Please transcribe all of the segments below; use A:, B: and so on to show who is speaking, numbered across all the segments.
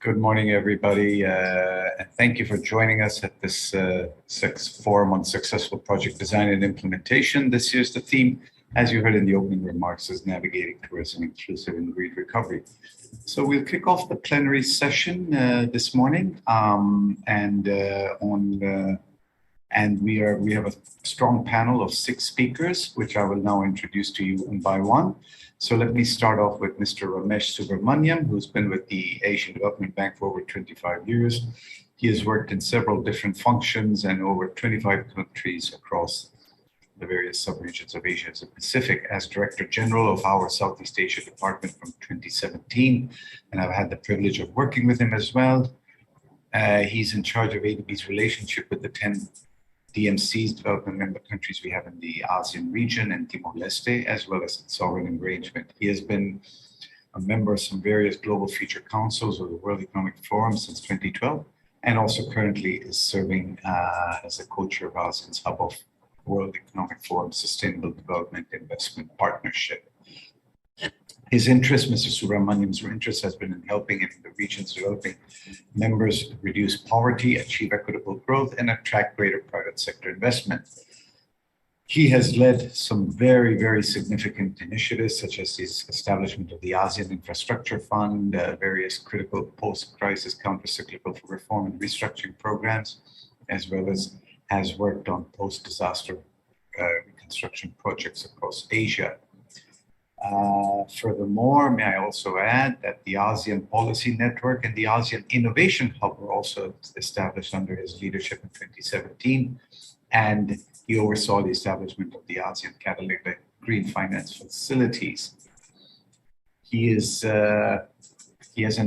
A: Good morning, everybody, and thank you for joining us at this forum on successful project design and implementation. This year's the theme, as you heard in the opening remarks, is navigating towards an inclusive and green recovery. So we'll kick off the plenary session this morning, and we have a strong panel of 6 speakers, which I will now introduce to you one by one. So let me start off with Mr. Ramesh Subramaniam, who's been with the Asian Development Bank for over 25 years. He has worked in several different functions and over 25 countries across the various subregions of Asia and Pacific as Director General of our Southeast Asia Department from 2017. And I've had the privilege of working with him as well. He's in charge of ADB's relationship with the 10 DMCs, development member countries we have in the ASEAN region and Timor-Leste, as well as its sovereign arrangement. He has been a member of some various global future councils of the World Economic Forum since 2012, and also currently is serving as a co-chair of ASEAN's Hub of World Economic Forum Sustainable Development Investment Partnership. His interest, Mr. Subramaniam's interest, has been in helping in the region's developing members reduce poverty, achieve equitable growth, and attract greater private sector investment. He has led some very, very significant initiatives, such as his establishment of the ASEAN Infrastructure Fund, various critical post-crisis counter-cyclical reform and restructuring programs, as well as has worked on post-disaster reconstruction projects across Asia. Furthermore, may I also add that the ASEAN Policy Network and the ASEAN Innovation Hub were also established under his leadership in 2017, and he oversaw the establishment of the ASEAN Catalytic Green Finance Facilities. He has an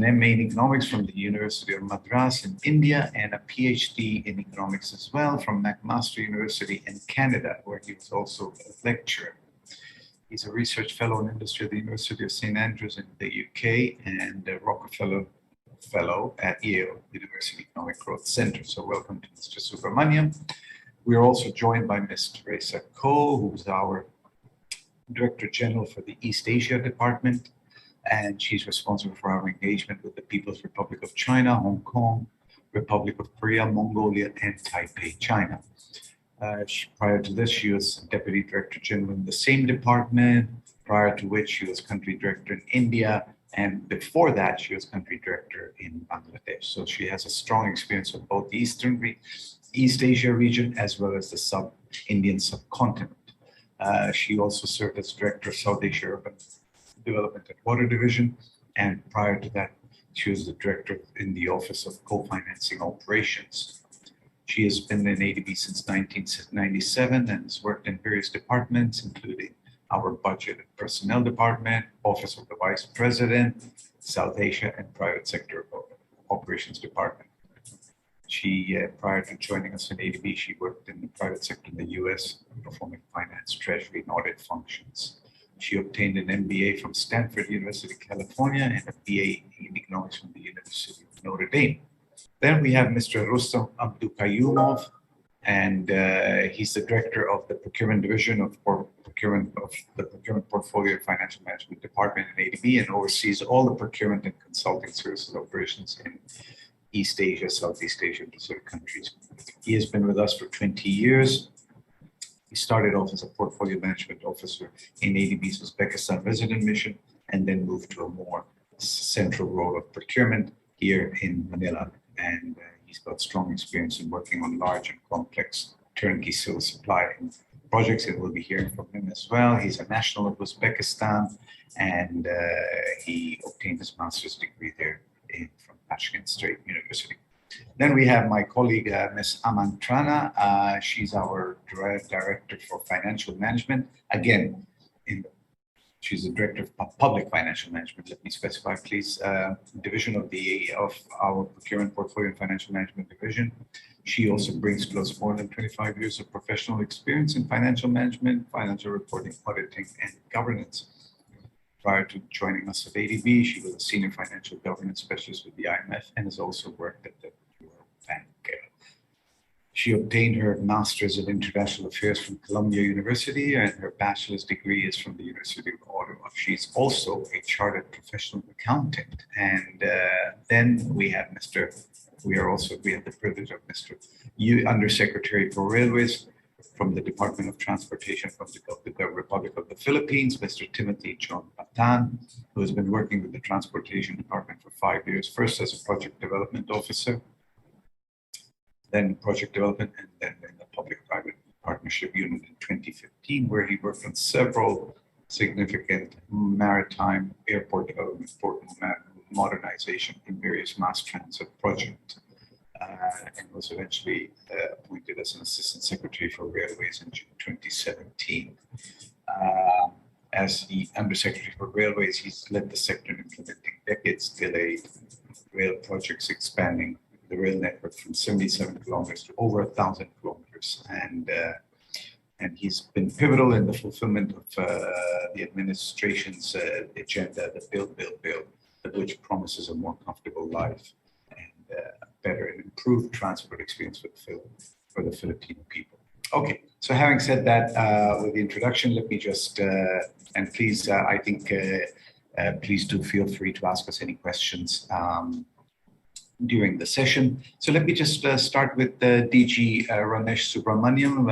A: MA in economics from the University of Madras in India and a PhD in economics as well from McMaster University in Canada, where he was also a lecturer. He's a research fellow in industry at the University of St. Andrews in the UK and a Rockefeller Fellow at Yale University Economic Growth Center. So welcome to Mr. Subramaniam. We are also joined by Ms. Teresa Ko, who's our Director General for the East Asia Department, and she's responsible for our engagement with the People's Republic of China, Hong Kong, Republic of Korea, Mongolia, and Taipei, China. Prior to this, she was Deputy Director General in the same department, prior to which she was Country Director in India, and before that, she was Country Director in Bangladesh. So she has a strong experience of both the East Asia region as well as the Indian subcontinent. She also served as Director of South Asia Urban Development and Water Division, and prior to that, she was the Director in the Office of Co-Financing Operations. She has been in ADB since 1997 and has worked in various departments, including our Budget and Personnel Department, Office of the Vice President, South Asia, and Private Sector Operations Department. She, prior to joining us in ADB, she worked in the private sector in the US, performing finance, treasury, and audit functions. She obtained an MBA from Stanford University, California, and a BA in economics from the University of Notre Dame. Then we have Mr. Rustam Abdukayumov, and he's the Director of the Procurement Division of the Procurement Portfolio and Financial Management Department in ADB, and oversees all the procurement and consulting services operations in East Asia, Southeast Asia, and Pacific countries. He has been with us for 20 years. He started off as a portfolio management officer in ADB's Uzbekistan resident mission, and then moved to a more central role of procurement here in Manila. And he's got strong experience in working on large and complex turnkey civil supply projects, and we'll be hearing from him as well. He's a national of Uzbekistan, and he obtained his master's degree there from Tashkent State University. Then we have my colleague, Ms. Amantrana. She's our Director for Financial Management. Again, she's the Director of Public Financial Management, let me specify, please, division of our Procurement Portfolio and Financial Management Division. She also brings close more than 25 years of professional experience in financial management, financial reporting, auditing, and governance. Prior to joining us at ADB, she was a Senior Financial Governance Specialist with the IMF and has also worked at the World Bank. She obtained her Master's in International Affairs from Columbia University, and her bachelor's degree is from the University of Ottawa. She's also a chartered professional accountant. And then we have we have the privilege of Mr. Undersecretary for Railways from the Department of Transportation from the Republic of the Philippines, Mr. Timothy John Patan, who has been working with the Transportation Department for 5 years, first as a project development officer, then project development, and then in the public-private partnership unit in 2015, where he worked on several significant maritime airport development, port modernization, and various mass transit projects, and was eventually appointed as an assistant secretary for railways in June 2017. As the undersecretary for railways, he's led the sector in implementing decades-delayed rail projects, expanding the rail network from 77 kilometers to over 1,000 kilometers. And he's been pivotal in the fulfillment of the administration's agenda, the build, which promises a more comfortable life and better and improved transport experience for the Filipino people. Okay, so having said that, with the introduction, let me just, and please, I think, please do feel free to ask us any questions during the session. So let me just start with DG Ramesh Subramaniam.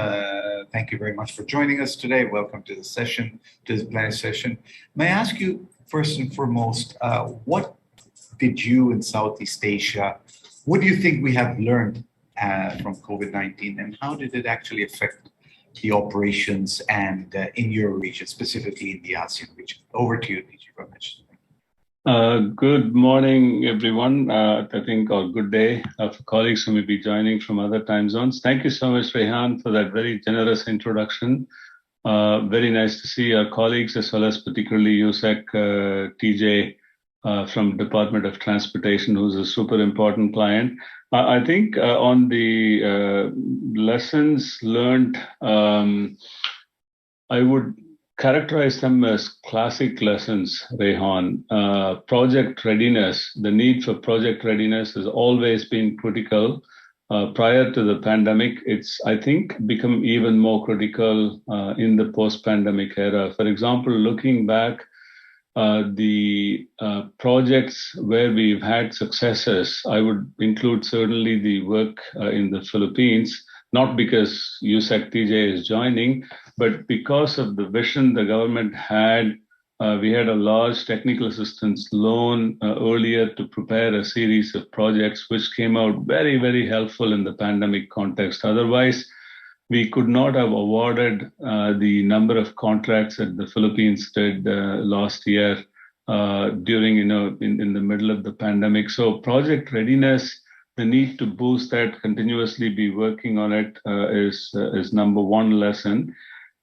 A: Thank you very much for joining us today. Welcome to the session, to this plenary session. May I ask you first and foremost, what did you in Southeast Asia, what do you think we have learned from COVID-19, and how did it actually affect the operations and in your region, specifically in the ASEAN region? Over to you, DG Ramesh.
B: Good morning, everyone. I think, or good day for colleagues who may be joining from other time zones. Thank you so much, Rehan, for that very generous introduction. Very nice to see our colleagues, as well as particularly USEC TJ from Department of Transportation, who's a super important client. I think on the lessons learned, I would characterize them as classic lessons, Rehan. Project readiness, the need for project readiness has always been critical. Prior to the pandemic, it's, I think, become even more critical in the post-pandemic era. For example, looking back, the projects where we've had successes, I would include certainly the work in the Philippines, not because USEC TJ is joining, but because of the vision the government had. We had a large technical assistance loan earlier to prepare a series of projects, which came out very, very helpful in the pandemic context. Otherwise, we could not have awarded the number of contracts that the Philippines did last year during, in the middle of the pandemic. So project readiness, the need to boost that, continuously be working on it is number one lesson.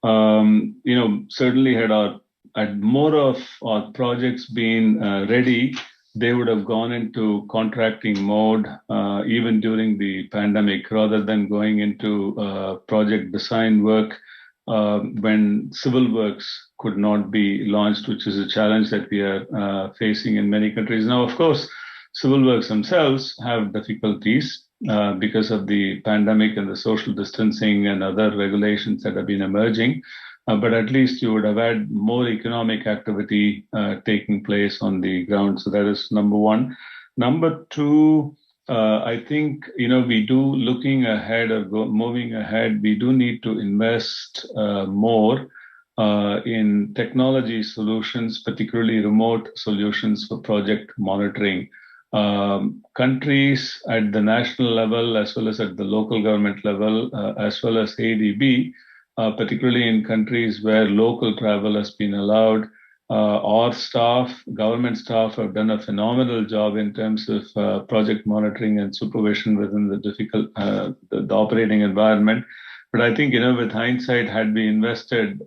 B: Certainly had more of our projects been ready, they would have gone into contracting mode even during the pandemic, rather than going into project design work when civil works could not be launched, which is a challenge that we are facing in many countries. Now, of course, civil works themselves have difficulties because of the pandemic and the social distancing and other regulations that have been emerging. But at least you would have had more economic activity taking place on the ground. So that is number one. Number two, I think, we do, looking ahead or moving ahead, we do need to invest more in technology solutions, particularly remote solutions for project monitoring. Countries at the national level, as well as at the local government level, as well as ADB, particularly in countries where local travel has been allowed, our staff, government staff, have done a phenomenal job in terms of project monitoring and supervision within the difficult, the operating environment. But I think, with hindsight, had we invested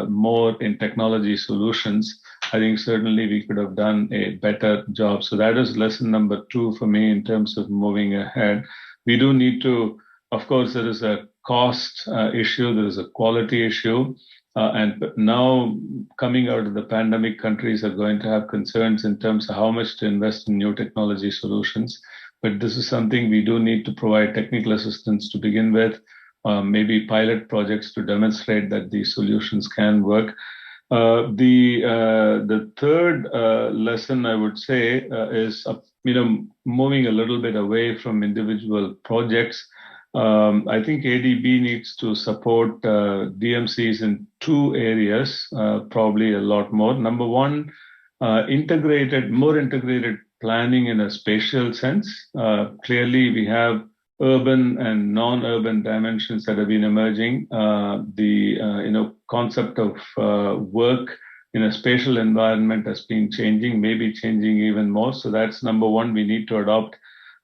B: more in technology solutions, I think certainly we could have done a better job. So that is lesson number two for me in terms of moving ahead. We do need to, of course, there is a cost issue, there is a quality issue. And now coming out of the pandemic, countries are going to have concerns in terms of how much to invest in new technology solutions. but this is something we do need to provide technical assistance to begin with, maybe pilot projects to demonstrate that these solutions can work. The third lesson I would say is moving a little bit away from individual projects. I think ADB needs to support DMCs in two areas, probably a lot more. Number one, more integrated planning in a spatial sense. Clearly, we have urban and non-urban dimensions that have been emerging. The concept of work in a spatial environment has been changing, maybe changing even more. So that's number one. We need to adopt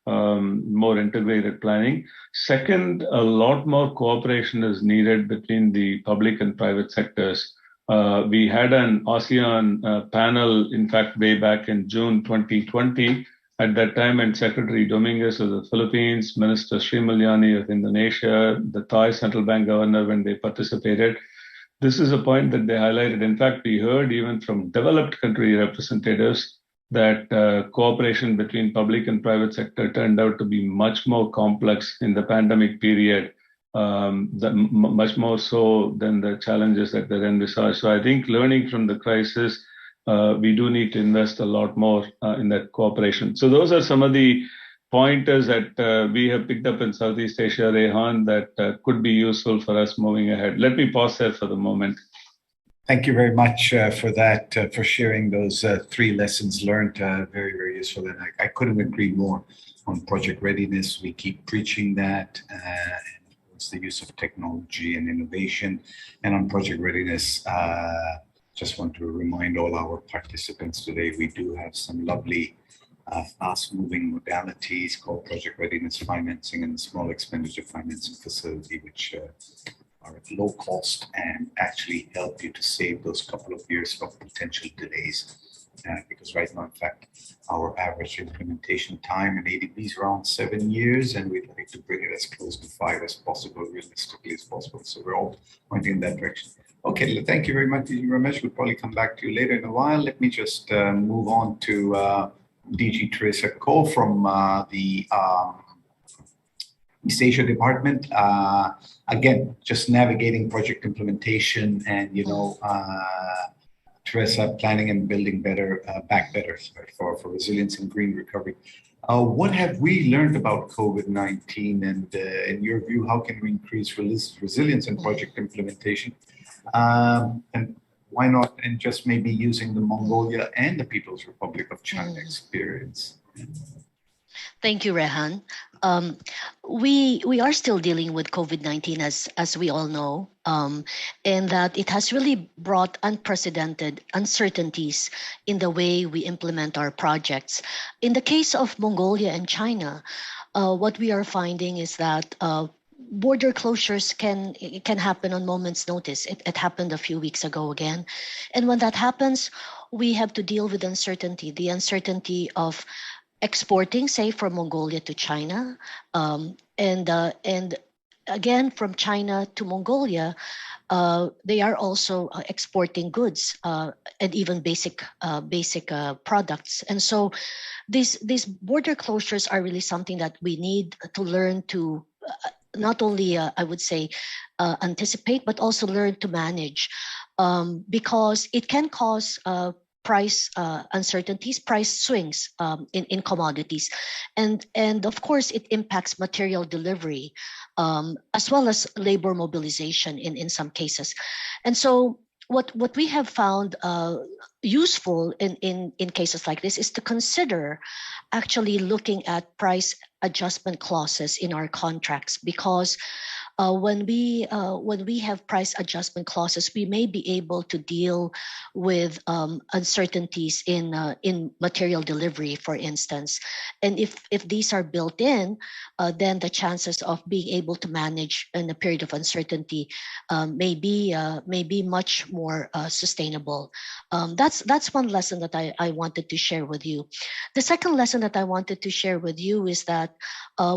B: more integrated planning. Second, a lot more cooperation is needed between the public and private sectors. We had an ASEAN panel, in fact, way back in June 2020. At that time, and Secretary Dominguez of the Philippines, Minister Sri Mulyani of Indonesia, the Thai Central Bank Governor, when they participated. This is a point that they highlighted. In fact, we heard even from developed country representatives that cooperation between public and private sector turned out to be much more complex in the pandemic period, much more so than the challenges that they envisaged. So I think learning from the crisis, we do need to invest a lot more in that cooperation. So those are some of the pointers that we have picked up in Southeast Asia, Rehan, that could be useful for us moving ahead. Let me pause there for the moment.
A: Thank you very much for that, for sharing those three lessons learned. Very, very useful. And I couldn't agree more on project readiness. We keep preaching that. It's the use of technology and innovation. And on project readiness, just want to remind all our participants today, we do have some lovely fast-moving modalities called project readiness financing and the small expenditure financing facility, which are at low cost and actually help you to save those couple of years of potential delays. Because right now, in fact, our average implementation time in ADB is around 7 years, and we'd like to bring it as close to 5 as possible, realistically as possible. So we're all pointing in that direction. Okay, thank you very much, Ramesh. We'll probably come back to you later in a while. Let me just move on to DG Teresa Ko from the East Asia Department. Again, just navigating project implementation and, Teresa, planning and building better, back better for resilience and green recovery. What have we learned about COVID-19, and in your view, how can we increase resilience in project implementation? And why not, and just maybe using the Mongolia and the People's Republic of China experience?
C: Thank you, Rehan. We are still dealing with COVID-19, as we all know, and that it has really brought unprecedented uncertainties in the way we implement our projects. In the case of Mongolia and China, what we are finding is that border closures can happen on moment's notice. It happened a few weeks ago again. And when that happens, we have to deal with uncertainty, the uncertainty of exporting, say, from Mongolia to China, and again, from China to Mongolia, they are also exporting goods and even basic products. And so these border closures are really something that we need to learn to not only, I would say, anticipate, but also learn to manage, because it can cause price uncertainties, price swings in commodities. And of course, it impacts material delivery, as well as labor mobilization in some cases. And so what we have found useful in cases like this is to consider actually looking at price adjustment clauses in our contracts, because when we have price adjustment clauses, we may be able to deal with uncertainties in material delivery, for instance. And if these are built in, then the chances of being able to manage in a period of uncertainty may be much more sustainable. That's one lesson that I wanted to share with you. The second lesson that I wanted to share with you is that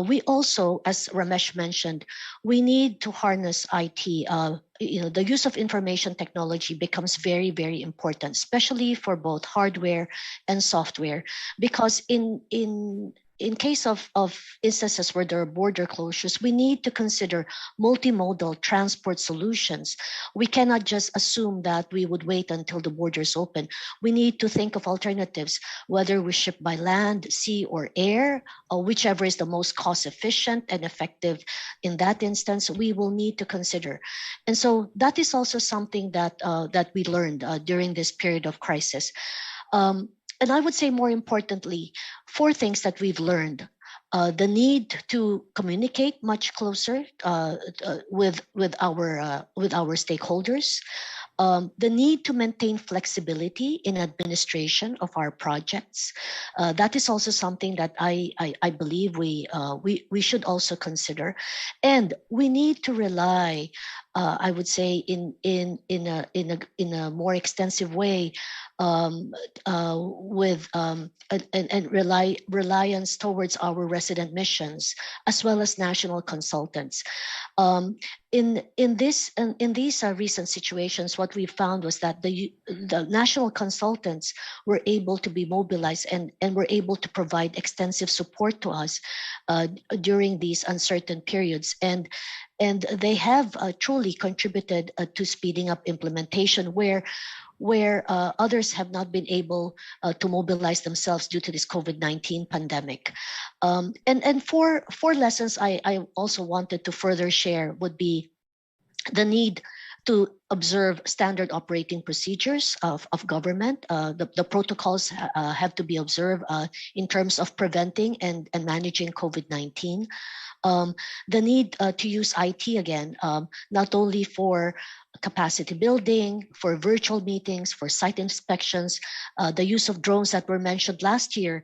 C: we also, as Ramesh mentioned, we need to harness IT. The use of information technology becomes very, very important, especially for both hardware and software, because in in case of instances where there are border closures, we need to consider multimodal transport solutions. We cannot just assume that we would wait until the borders open. We need to think of alternatives, whether we ship by land, sea, or air, or whichever is the most cost efficient and effective in that instance, we will need to consider. And so that is also something that that we learned during this period of crisis. And I would say more importantly, four things that we've learned. The need to communicate much closer with our stakeholders, the need to maintain flexibility in administration of our projects. That is also something that I believe we should also consider, and we need to rely, I would say, in a more extensive way, with and reliance towards our resident missions as well as national consultants. In these recent situations, what we found was that the national consultants were able to be mobilized and were able to provide extensive support to us during these uncertain periods, and they have truly contributed to speeding up implementation where others have not been able to mobilize themselves due to this COVID-19 pandemic. And four lessons I also wanted to further share would be the need to observe standard operating procedures of government. The protocols have to be observed in terms of preventing and managing COVID-19. The need to use IT again, not only for capacity building, for virtual meetings, for site inspections, the use of drones that were mentioned last year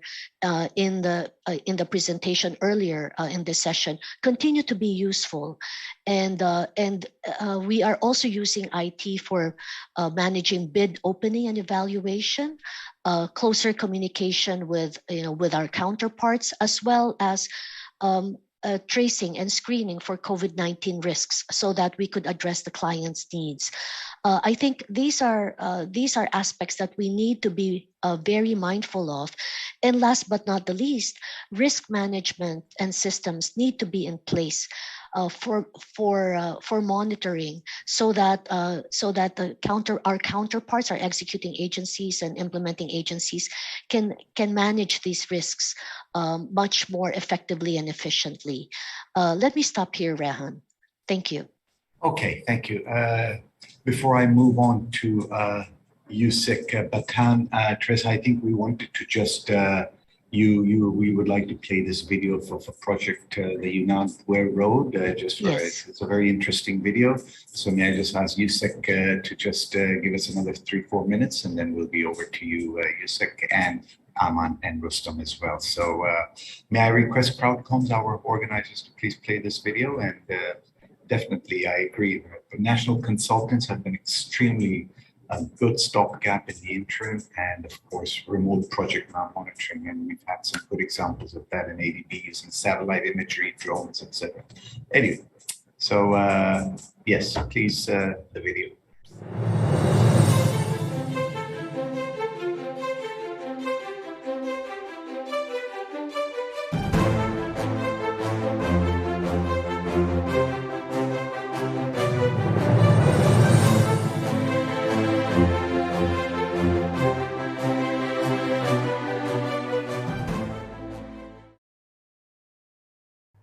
C: in the presentation earlier in this session continue to be useful, and we are also using IT for managing bid opening and evaluation, closer communication with our counterparts, as well as tracing and screening for COVID-19 risks so that we could address the client's needs. I think these are aspects that we need to be very mindful of. And last but not the least, risk management and systems need to be in place for monitoring, so that our counterparts, our executing agencies and implementing agencies can manage these risks much more effectively and efficiently. Let me stop here, Rehan. Thank you.
A: Okay, thank you. Before I move on to Yusek Batan, Teresa, I think we wanted to just we would like to play this video for Project the Yunnan Ware Road. Just for
C: Yes.
A: It's a very interesting video. So may I just ask Yusek to just give us another 3-4 minutes, and then we'll be over to you, Yusek, and Aman and Rustam as well. So may I request Proudcoms, our organizers, to please play this video? And definitely, I agree. The national consultants have been extremely good stopgap in the interim, and of course, remote project monitoring. And we've had some good examples of that in ADB using satellite imagery, drones, etc. Anyway, so yes, please, the video.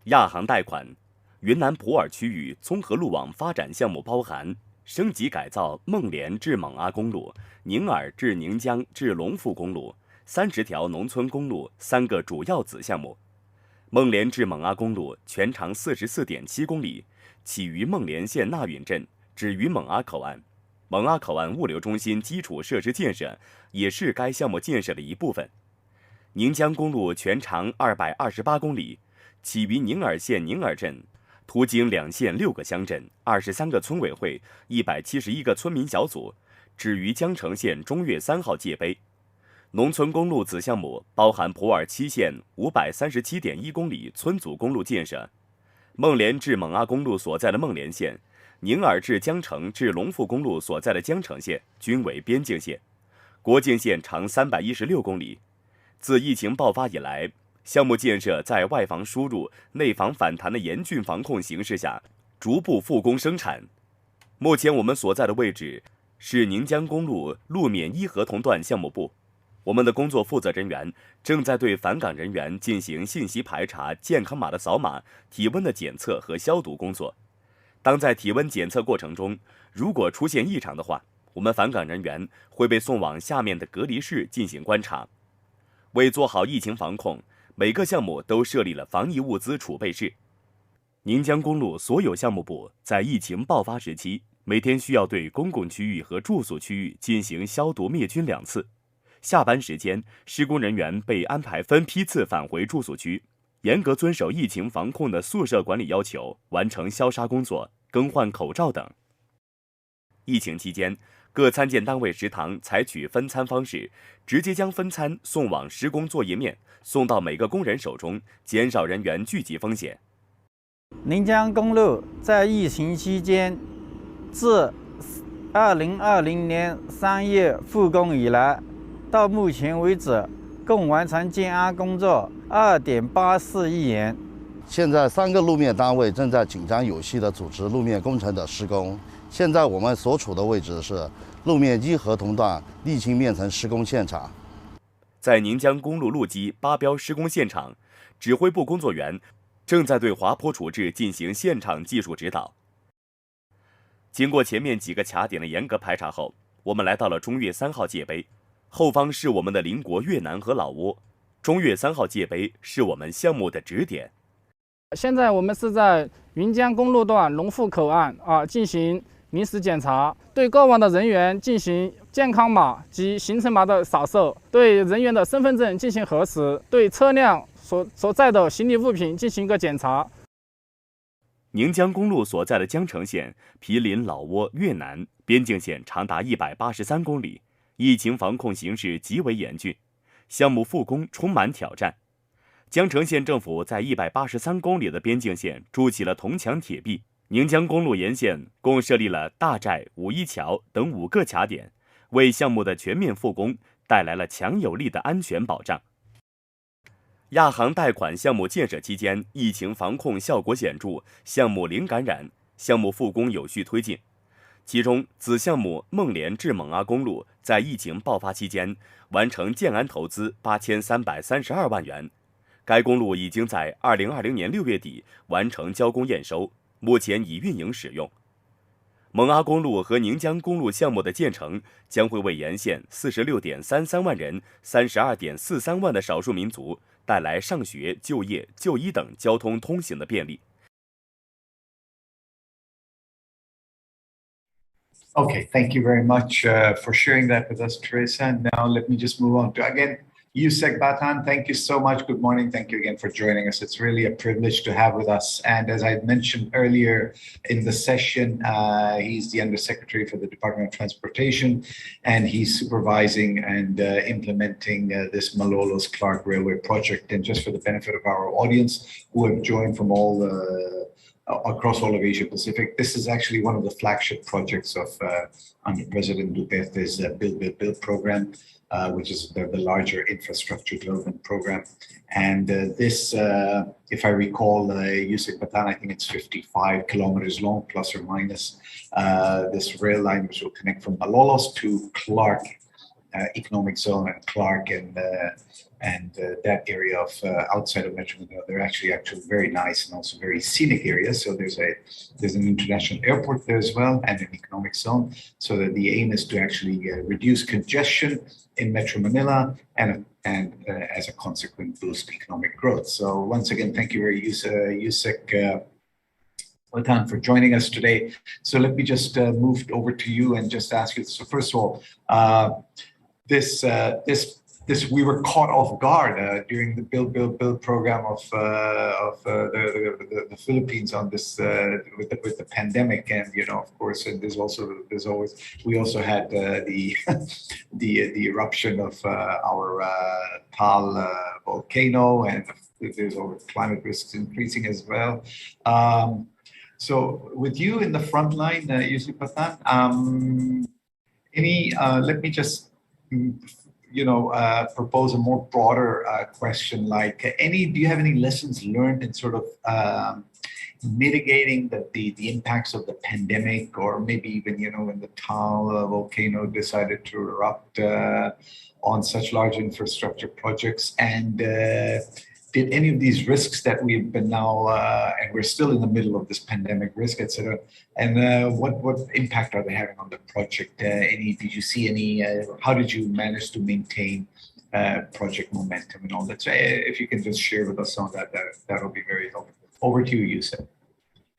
D: 《亚航贷款云南普洱区域综合路网发展项目包含升级改造孟连至勐阿公路、宁洱至宁江至龙富公路30条农村公路3个主要子项目。孟连至勐阿公路全长44.7公里，起于孟连县纳允镇，止于勐阿口岸。勐阿口岸物流中心基础设施建设也是该项目建设的一部分。宁江公路全长228公里，起于宁洱县宁洱镇，途经2县6个乡镇、23个村委会、171个村民小组，止于江城县中岳3号界碑。农村公路子项目包含普洱7县537.1公里村组公路建设，孟连至勐阿公路所在的孟连县，宁洱至江城至龙富公路所在的江城县均为边境线，国境线长316公里。自疫情爆发以来，项目建设在外防输入、内防反弹的严峻防控形势下，逐步复工生产。目前我们所在的位置是宁江公路路面一合同段项目部，我们的工作负责人员正在对返岗人员进行信息排查、健康码的扫码、体温的检测和消毒工作。当在体温检测过程中，如果出现异常的话，我们返岗人员会被送往下面的隔离室进行观察。为做好疫情防控，每个项目都设立了防疫物资储备室。宁江公路所有项目部在疫情爆发时期，每天需要对公共区域和住宿区域进行消毒灭菌2次。下班时间，施工人员被安排分批次返回住宿区，严格遵守疫情防控的宿舍管理要求，完成消杀工作、更换口罩等。疫情期间，各参建单位食堂采取分餐方式，直接将分餐送往施工作业面，送到每个工人手中，减少人员聚集风险。
E: 宁江公路在疫情期间，自2020年3月复工以来，到目前为止，共完成建安工作2.84亿元。
F: 现在3个路面单位正在紧张有序地组织路面工程的施工。现在我们所处的位置是路面一合同段沥青面层施工现场。
D: 在宁江公路路基8标施工现场，指挥部工作员正在对滑坡处置进行现场技术指导。经过前面几个卡点的严格排查后，我们来到了中越3号界碑，后方是我们的邻国越南和老挝。中越3号界碑是我们项目的指点。
G: 现在我们是在云江公路段龙富口岸进行临时检查，对过往的人员进行健康码及行程码的扫射，对人员的身份证进行核实，对车辆所载的行李物品进行一个检查。
D: 宁江公路所在的江城县毗邻老挝、越南，边境线长达183公里，疫情防控形势极为严峻，项目复工充满挑战。江城县政府在183公里的边境线筑起了铜墙铁壁。宁江公路沿线共设立了大寨、五一桥等5个卡点，为项目的全面复工带来了强有力的安全保障。亚行贷款项目建设期间，疫情防控效果显著，项目零感染，项目复工有序推进。其中，子项目孟连至蒙阿公路在疫情爆发期间完成建安投资8332万元，该公路已经在2020年6月底完成交工验收，目前已运营使用。蒙阿公路和宁江公路项目的建成，将会为沿线46.33万人、32.43万的少数民族带来上学、就业、就医等交通通行的便利。
A: Okay, thank you very much for sharing that with us, Teresa. And now let me just move on to, again, Yusek Batan, thank you so much. Good morning. Thank you again for joining us. It's really a privilege to have with us. And as I mentioned earlier in the session, he's the Undersecretary for the Department of Transportation, and he's supervising and implementing this Malolos Clark Railway project. And just for the benefit of our audience who have joined from all across all of Asia Pacific, this is actually one of the flagship projects of under President Duterte's Build program, which is the larger infrastructure development program. And this, if I recall, Yusek Batan, I think it's 55 kilometers long, plus or minus. This rail line, which will connect from Malolos to Clark Economic Zone and Clark and that area of outside of Metro Manila. They're actually very nice and also very scenic areas. So there's an international airport there as well and an economic zone. So that the aim is to actually reduce congestion in Metro Manila and as a consequent boost economic growth. So once again, thank you very Yusek Batan for joining us today. So let me just move over to you and just ask you. So first of all, this we were caught off guard during the Build program of the Philippines on this with the pandemic, and of course, and we also had the eruption of our Tal volcano, and there's climate risks increasing as well. So with you in the front line, Yusek Batan, let me just propose a more broader question, like do you have any lessons learned in sort of mitigating the impacts of the pandemic, or maybe even, when the Taal volcano decided to erupt on such large infrastructure projects? And did any of these risks that we've been now, and we're still in the middle of this pandemic risk, et cetera, and what impact are they having on the project? Did you see any, how did you manage to maintain project momentum and all that? So if you can just share with us some of that'll be very helpful. Over to you, Yusuf.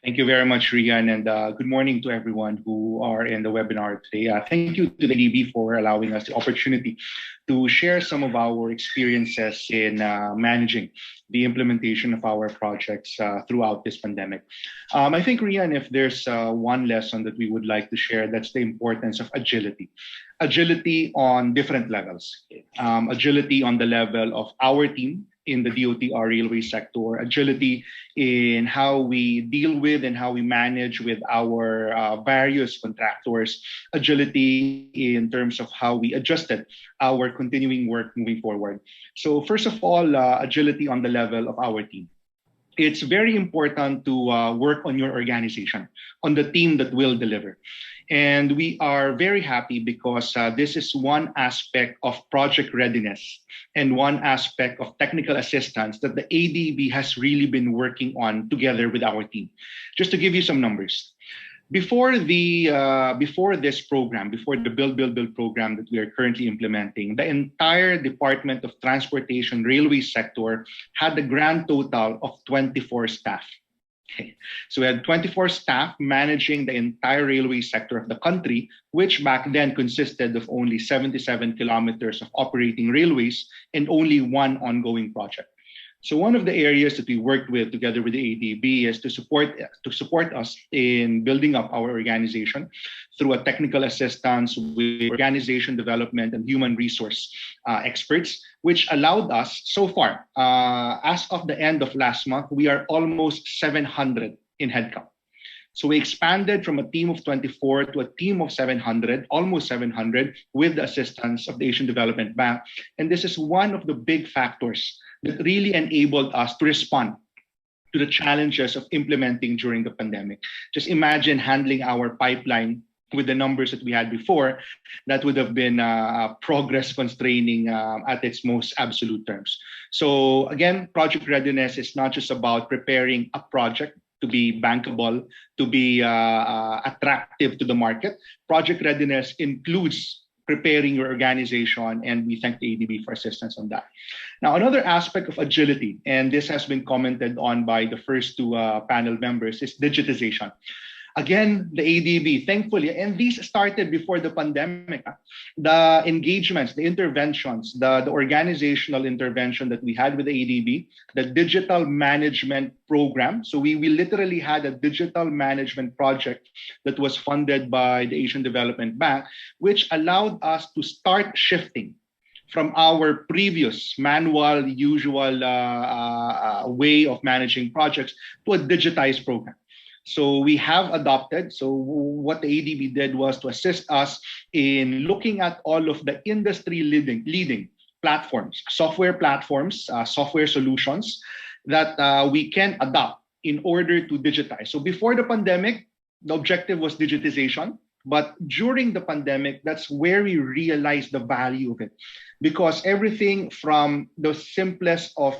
H: Thank you very much, Rian, and good morning to everyone who are in the webinar today. Thank you to the ADB for allowing us the opportunity to share some of our experiences in managing the implementation of our projects throughout this pandemic. I think, Rian, if there's one lesson that we would like to share, that's the importance of agility. Agility on different levels. Agility on the level of our team in the DOTR railway sector, agility in how we deal with and how we manage with our various contractors, agility in terms of how we adjusted our continuing work moving forward. So first of all, agility on the level of our team. It's very important to work on your organization, on the team that will deliver. And we are very happy because this is one aspect of project readiness and one aspect of technical assistance that the ADB has really been working on together with our team. Just to give you some numbers. Before this program, before the Build program that we are currently implementing, the entire Department of Transportation railway sector had a grand total of 24 staff. Okay. So we had 24 staff managing the entire railway sector of the country, which back then consisted of only 77 kilometers of operating railways and only one ongoing project. So one of the areas that we worked with together with the ADB is to support us in building up our organization through a technical assistance with organization development and human resource experts, which allowed us so far, as of the end of last month, we are almost 700 in headcount. So we expanded from a team of 24 to a team of 700, almost 700, with the assistance of the Asian Development Bank. And this is one of the big factors that really enabled us to respond to the challenges of implementing during the pandemic. Just imagine handling our pipeline with the numbers that we had before. That would have been progress constraining at its most absolute terms. So again, project readiness is not just about preparing a project to be bankable, to be attractive to the market. Project readiness includes preparing your organization, and we thank the ADB for assistance on that. Now, another aspect of agility, and this has been commented on by the first two panel members, is digitization. Again, the ADB, thankfully, and these started before the pandemic, the engagements, the interventions, the organizational intervention that we had with the ADB, the digital management program. So we literally had a digital management project that was funded by the Asian Development Bank, which allowed us to start shifting from our previous manual, usual way of managing projects to a digitized program. So we have adopted, so what the ADB did was to assist us in looking at all of the industry leading platforms, software solutions that we can adopt in order to digitize. So before the pandemic, the objective was digitization. But during the pandemic, that's where we realized the value of it. Because everything from the simplest of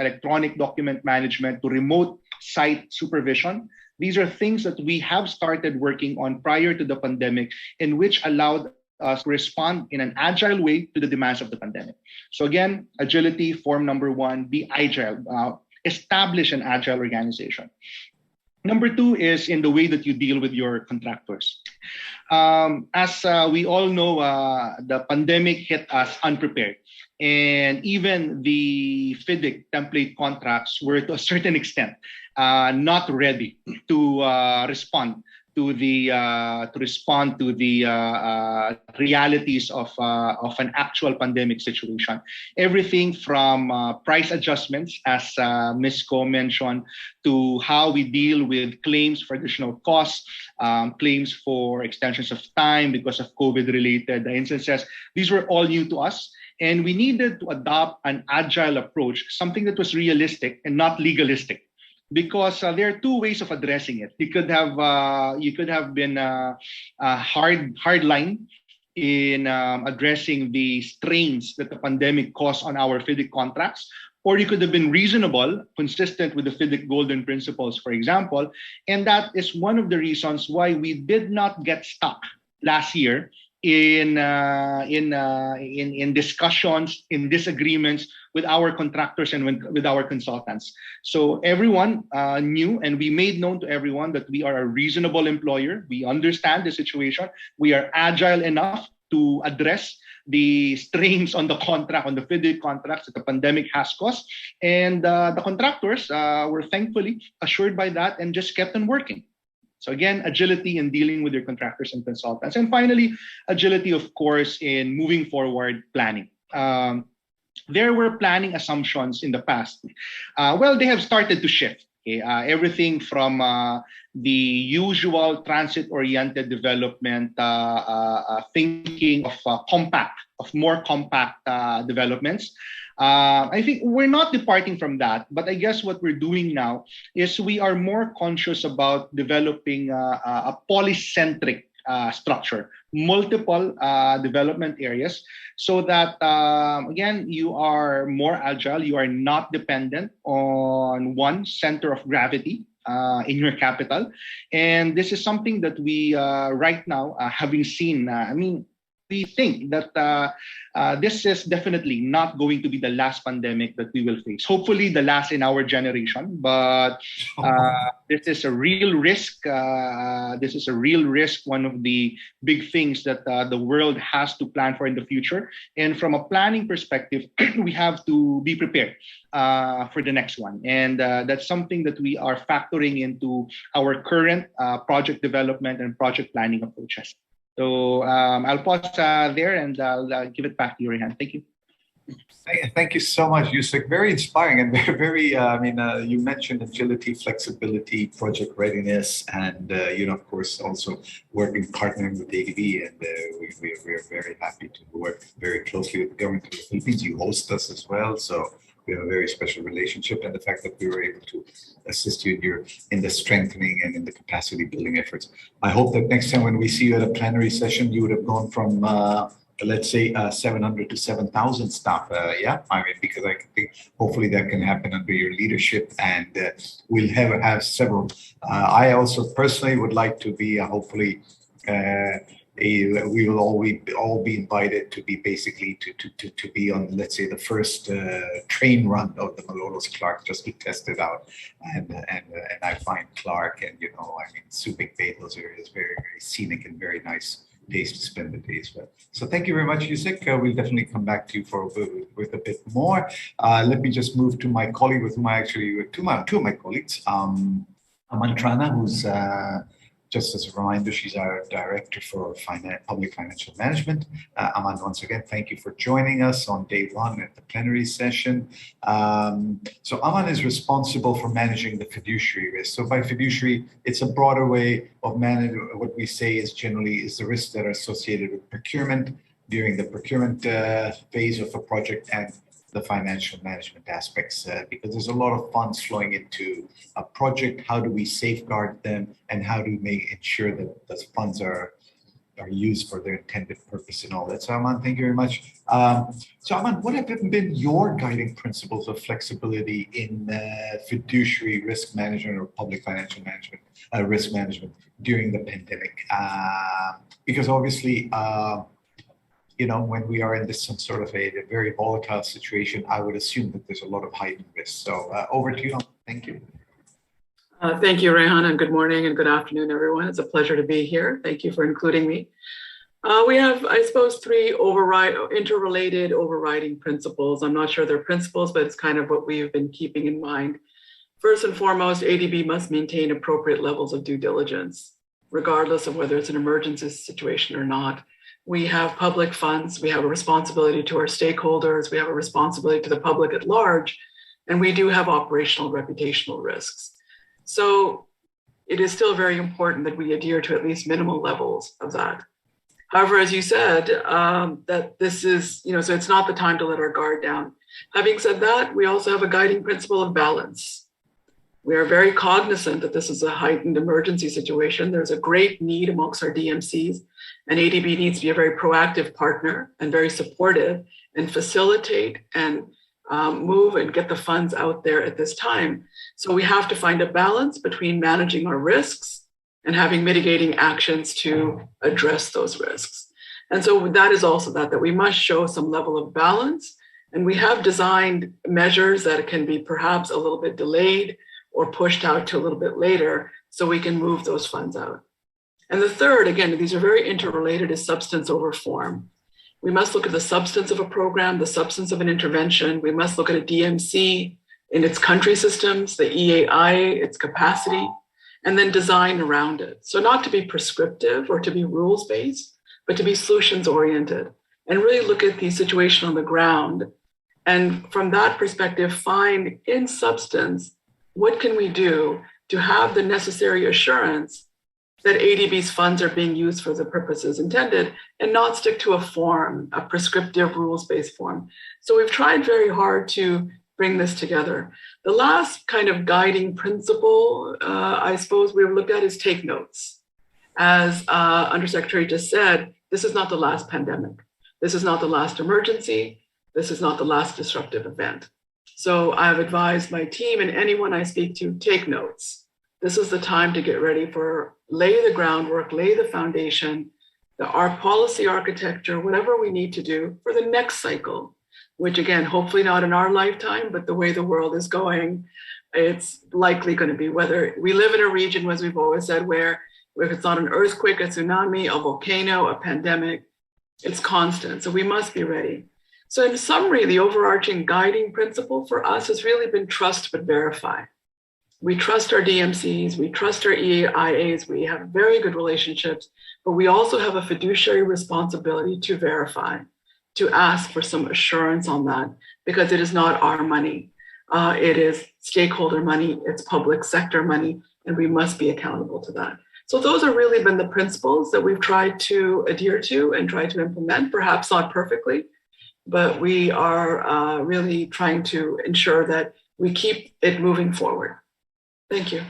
H: electronic document management to remote site supervision, these are things that we have started working on prior to the pandemic, in which allowed us to respond in an agile way to the demands of the pandemic. So again, agility, form number one, be agile, establish an agile organization. Number two is in the way that you deal with your contractors. As we all know, the pandemic hit us unprepared. And even the FIDIC template contracts were to a certain extent not ready to respond to respond to the realities of an actual pandemic situation. Everything from price adjustments, as Ms. Ko mentioned, to how we deal with claims for additional costs, claims for extensions of time because of COVID-related instances. These were all new to us. And we needed to adopt an agile approach, something that was realistic and not legalistic. Because there are two ways of addressing it. You could have been hard line in addressing the strains that the pandemic caused on our FIDIC contracts, or you could have been reasonable, consistent with the FIDIC golden principles, for example. And that is one of the reasons why we did not get stuck last year in discussions, in disagreements with our contractors and with our consultants. So everyone knew, and we made known to everyone that we are a reasonable employer. We understand the situation. We are agile enough to address the strains on the contract, on the FIDIC contracts that the pandemic has caused. And the contractors were thankfully assured by that and just kept on working. So again, agility in dealing with your contractors and consultants. And finally, agility, of course, in moving forward planning. There were planning assumptions in the past. Well, they have started to shift. Okay? Everything from the usual transit-oriented development, thinking of more compact developments. I think we're not departing from that, but I guess what we're doing now is we are more conscious about developing a polycentric structure, multiple development areas, so that, again, you are more agile, you are not dependent on one center of gravity in your capital. And this is something that we, right now, having seen, we think that this is definitely not going to be the last pandemic that we will face. Hopefully the last in our generation, but this is a real risk. This is a real risk, one of the big things that the world has to plan for in the future. And from a planning perspective, we have to be prepared for the next one. And that's something that we are factoring into our current project development and project planning approaches. So I'll pause there and I'll give it back to you, Rehan. Thank you.
A: Thank you so much, Yusek. Very inspiring and very, you mentioned agility, flexibility, project readiness, and, of course, also partnering with ADB. And we're very happy to work very closely with the government of the Philippines. You host us as well. So we have a very special relationship, and the fact that we were able to assist you in the strengthening and in the capacity building efforts. I hope that next time when we see you at a plenary session, you would have gone from, let's say, 700 to 7,000 staff. Because I think hopefully that can happen under your leadership, and we'll have several. I also personally would like to be hopefully. We will all be invited to be basically to be on, let's say, the first train run of the Malolos Clark, just to test it out, and I find Clark and Subic Bay, those areas very, very scenic and very nice days to spend the days with. So thank you very much, Yusek. We'll definitely come back to you with a bit more. Let me just move to my colleague with whom I actually two of my colleagues, Aman Trana, who's just as a reminder, she's our Director for Public Financial Management. Aman, once again, thank you for joining us on day one at the plenary session. So Aman is responsible for managing the fiduciary risk. So by fiduciary, it's a broader way of managing what we say is generally the risks that are associated with procurement during the procurement phase of a project and the financial management aspects, because there's a lot of funds flowing into a project. How do we safeguard them, and how do we ensure that those funds are used for their intended purpose and all that? So Aman, thank you very much. So Aman, what have been your guiding principles of flexibility in fiduciary risk management or public financial management, risk management during the pandemic? Because obviously, when we are in this some sort of a very volatile situation, I would assume that there's a lot of heightened risk. So over to you. Thank you.
I: Thank you, Rehan, and good morning and good afternoon, everyone. It's a pleasure to be here. Thank you for including me. We have, I suppose, three interrelated overriding principles. I'm not sure they're principles, but it's kind of what we've been keeping in mind. First and foremost, ADB must maintain appropriate levels of due diligence. regardless of whether it's an emergency situation or not. We have public funds, we have a responsibility to our stakeholders, we have a responsibility to the public at large, and we do have operational reputational risks. So it is still very important that we adhere to at least minimal levels of that. However, as you said, that this is, so it's not the time to let our guard down. Having said that, we also have a guiding principle of balance. We are very cognizant that this is a heightened emergency situation. There's a great need amongst our DMCs, and ADB needs to be a very proactive partner and very supportive and facilitate and move and get the funds out there at this time. So we have to find a balance between managing our risks and having mitigating actions to address those risks. And so that is also that we must show some level of balance. And we have designed measures that can be perhaps a little bit delayed or pushed out to a little bit later so we can move those funds out. And the third, again, these are very interrelated, is substance over form. We must look at the substance of a program, the substance of an intervention. We must look at a DMC in its country systems, the EAI, its capacity, and then design around it. So not to be prescriptive or to be rules-based, but to be solutions-oriented and really look at the situation on the ground. And from that perspective, find in substance, what can we do to have the necessary assurance that ADB's funds are being used for the purposes intended and not stick to a form, a prescriptive rules-based form. So we've tried very hard to bring this together. The last kind of guiding principle, I suppose we've looked at is take notes. As Undersecretary just said, this is not the last pandemic. This is not the last emergency. This is not the last disruptive event. So I've advised my team and anyone I speak to, take notes. This is the time to get ready for, lay the groundwork, lay the foundation, our policy architecture, whatever we need to do for the next cycle, which again, hopefully not in our lifetime, but the way the world is going, it's likely going to be, whether we live in a region, as we've always said, where if it's not an earthquake, a tsunami, a volcano, a pandemic, it's constant. So we must be ready. So in summary, the overarching guiding principle for us has really been trust but verify. We trust our DMCs, we trust our EAIAs, we have very good relationships, but we also have a fiduciary responsibility to verify, to ask for some assurance on that, because it is not our money. It is stakeholder money, it's public sector money, and we must be accountable to that. So those have really been the principles that we've tried to adhere to and try to implement, perhaps not perfectly, but we are really trying to ensure that we keep it moving forward. Thank you.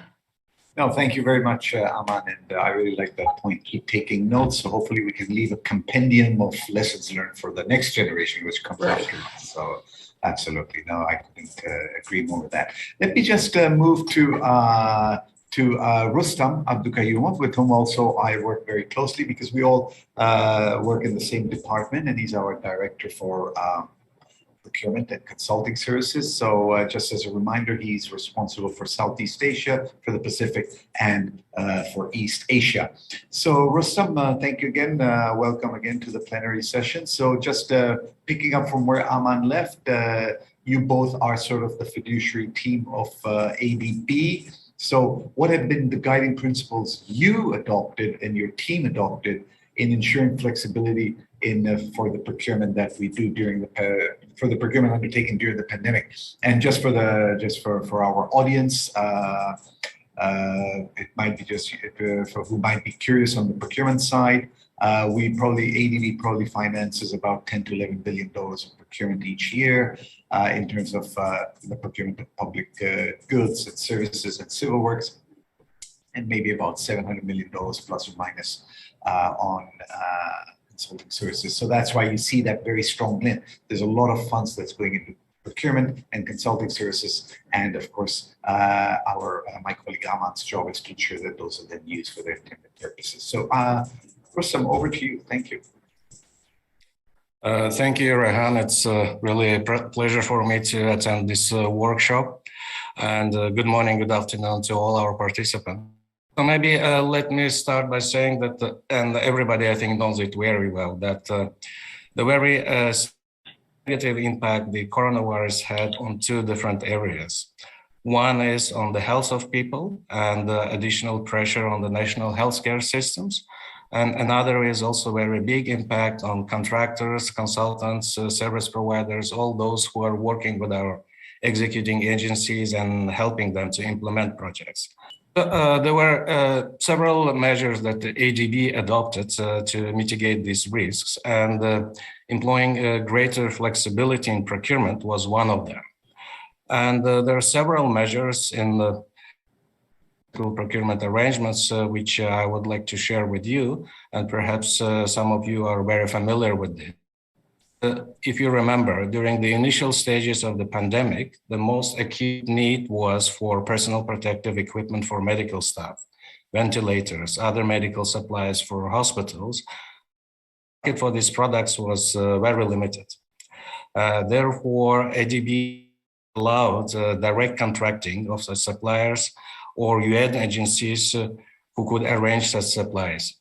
A: No, thank you very much, Aman. And I really like that point, keep taking notes. So hopefully we can leave a compendium of lessons learned for the next generation, which comes after us. So absolutely. No, I couldn't agree more with that. Let me just move to Rustam Abdukayoumov, with whom also I work very closely because we all work in the same department, and he's our director for procurement and consulting services. So just as a reminder, he's responsible for Southeast Asia, for the Pacific, and for East Asia. So Rustam, thank you again. Welcome again to the plenary session. So just picking up from where Aman left, you both are sort of the fiduciary team of ADB. So what have been the guiding principles you adopted and your team adopted in ensuring flexibility for the procurement that we do during for the procurement undertaken during the pandemic? And just for our audience, it might be just for who might be curious on the procurement side, ADB probably finances about $10 to $11 billion of procurement each year in terms of the procurement of public goods and services and civil works, and maybe about $700 million plus or minus on consulting services. So that's why you see that very strong blend. There's a lot of funds that's going into procurement and consulting services, and of course, my colleague Aman's job is to ensure that those are then used for their intended purposes. So, Rustam, over to you. Thank you.
J: Thank you, Rehan. It's really a pleasure for me to attend this workshop. And good morning, good afternoon to all our participants. So maybe let me start by saying that, and everybody I think knows it very well, that the very negative impact the coronavirus had on two different areas. One is on the health of people and additional pressure on the national healthcare systems. And another is also very big impact on contractors, consultants, service providers, all those who are working with our executing agencies and helping them to implement projects. There were several measures that the ADB adopted to mitigate these risks, and employing greater flexibility in procurement was one of them. And there are several measures in the procurement arrangements which I would like to share with you, and perhaps some of you are very familiar with it. If you remember, during the initial stages of the pandemic, the most acute need was for personal protective equipment for medical staff, ventilators, other medical supplies for hospitals. The market for these products was very limited. Therefore, ADB allowed direct contracting of such suppliers or UN agencies who could arrange such supplies.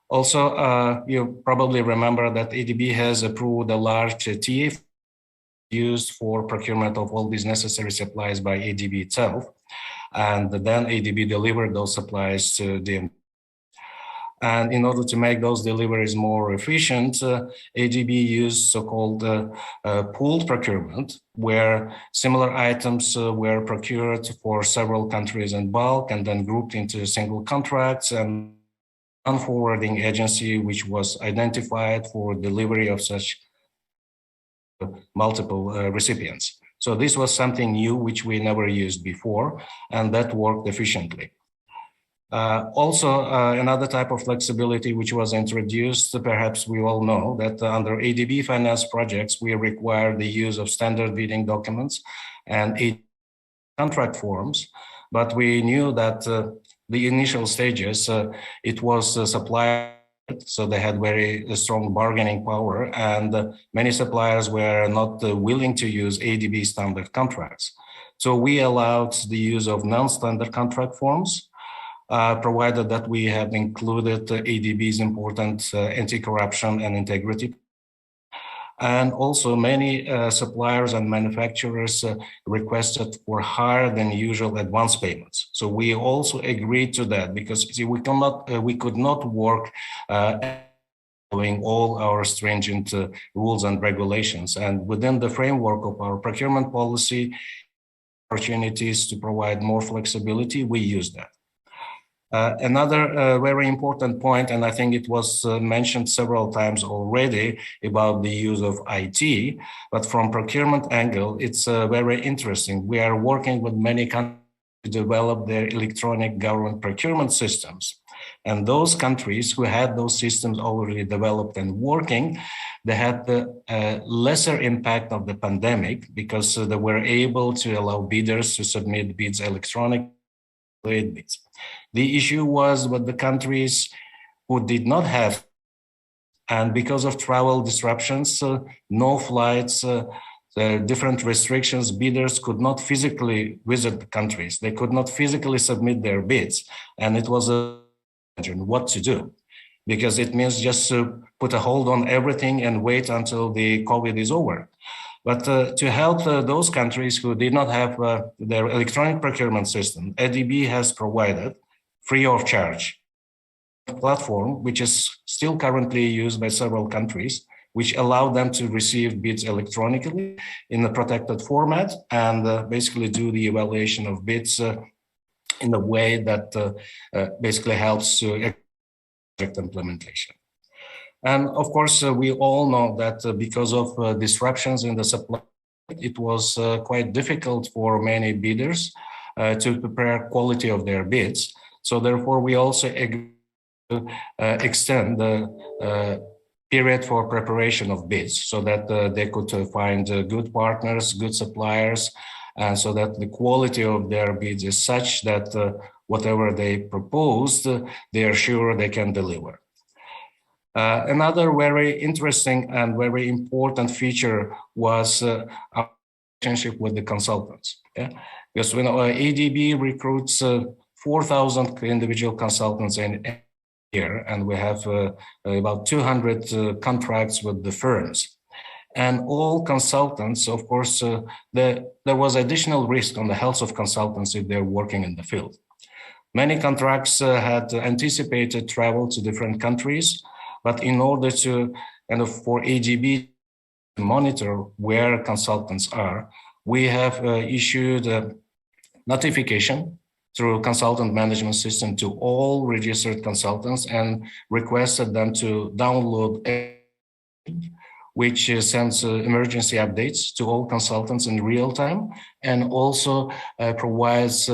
J: Also, you probably remember that ADB has approved a large TA used for procurement of all these necessary supplies by ADB itself. And then ADB delivered those supplies to them. And in order to make those deliveries more efficient, ADB used so-called pooled procurement, where similar items were procured for several countries in bulk and then grouped into single contracts, and one forwarding agency which was identified for delivery of such multiple recipients. So this was something new which we never used before, and that worked efficiently. Also, another type of flexibility which was introduced, perhaps we all know that under ADB finance projects, we require the use of standard bidding documents and contract forms, but we knew that the initial stages, it was supplied, so they had very strong bargaining power, and many suppliers were not willing to use ADB standard contracts. So we allowed the use of non-standard contract forms, provided that we have included ADB's important anti-corruption and integrity. And also many suppliers and manufacturers requested for higher than usual advance payments. So we also agreed to that, because see, we could not work following all our stringent rules and regulations. And within the framework of our procurement policy, opportunities to provide more flexibility, we use that. Another very important point, and I think it was mentioned several times already about the use of IT, but from procurement angle, it's very interesting. We are working with many countries to develop their electronic government procurement systems. And those countries who had those systems already developed and working, they had the lesser impact of the pandemic, because they were able to allow bidders to submit bids electronically. Bids. The issue was with the countries who did not have, and because of travel disruptions, no flights, different restrictions, bidders could not physically visit the countries. They could not physically submit their bids. And it was what to do, because it means just to put a hold on everything and wait until the COVID is over. But to help those countries who did not have their electronic procurement system, ADB has provided free of charge a platform, which is still currently used by several countries, which allow them to receive bids electronically in a protected format and basically do the evaluation of bids in a way that basically helps to project implementation. And of course, we all know that because of disruptions in the supply, it was quite difficult for many bidders to prepare quality of their bids. So therefore, we also extend the period for preparation of bids so that they could find good partners, good suppliers, and so that the quality of their bids is such that whatever they proposed, they are sure they can deliver. Another very interesting and very important feature was our relationship with the consultants. Yeah? Because when ADB recruits 4,000 individual consultants in a year, and we have about 200 contracts with the firms. And all consultants, of course, there was additional risk on the health of consultants if they're working in the field. Many contracts had anticipated travel to different countries, but in order to for AGB to monitor where consultants are, we have issued a notification through consultant management system to all registered consultants and requested them to download which sends emergency updates to all consultants in real time, and also provides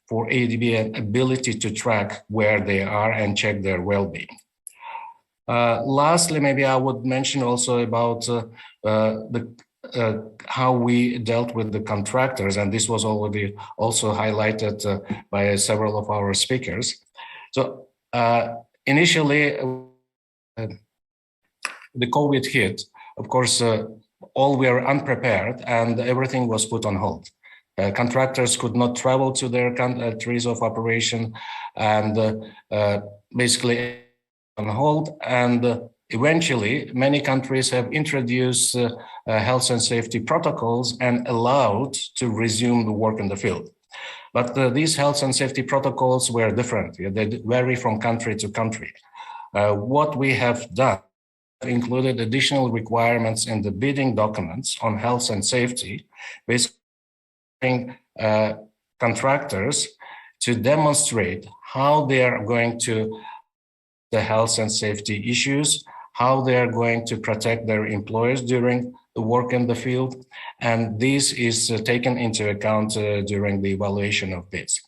J: for ADB an ability to track where they are and check their well-being. Lastly, maybe I would mention also about how we dealt with the contractors, and this was already also highlighted by several of our speakers. So initially, the COVID hit. Of course, all were unprepared and everything was put on hold. Contractors could not travel to their countries of operation and basically on hold. And eventually, many countries have introduced health and safety protocols and allowed to resume the work in the field. But these health and safety protocols were different. They vary from country to country. What we have done included additional requirements in the bidding documents on health and safety, basically contractors to demonstrate how they are going to the health and safety issues, how they are going to protect their employees during the work in the field. And this is taken into account during the evaluation of bids.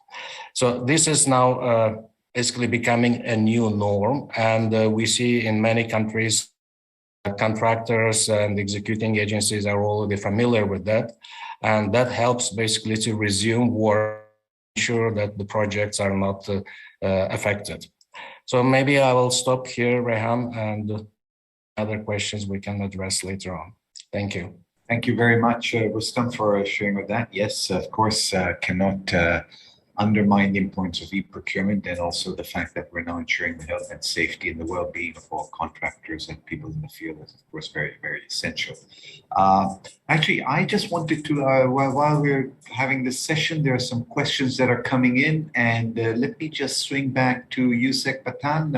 J: So this is now basically becoming a new norm. And we see in many countries, contractors and executing agencies are already familiar with that. And that helps basically to resume work, ensure that the projects are not affected. So maybe I will stop here, Rehan, and other questions we can address later on. Thank you.
A: Thank you very much, Rustam, for sharing with that. Yes, of course, cannot undermine the importance of e-procurement, and also the fact that we're now ensuring the health and safety and the well-being of all contractors and people in the field is, of course, very, very essential. Actually, I just wanted to, while we're having this session, there are some questions that are coming in, and let me just swing back to Yusek Patan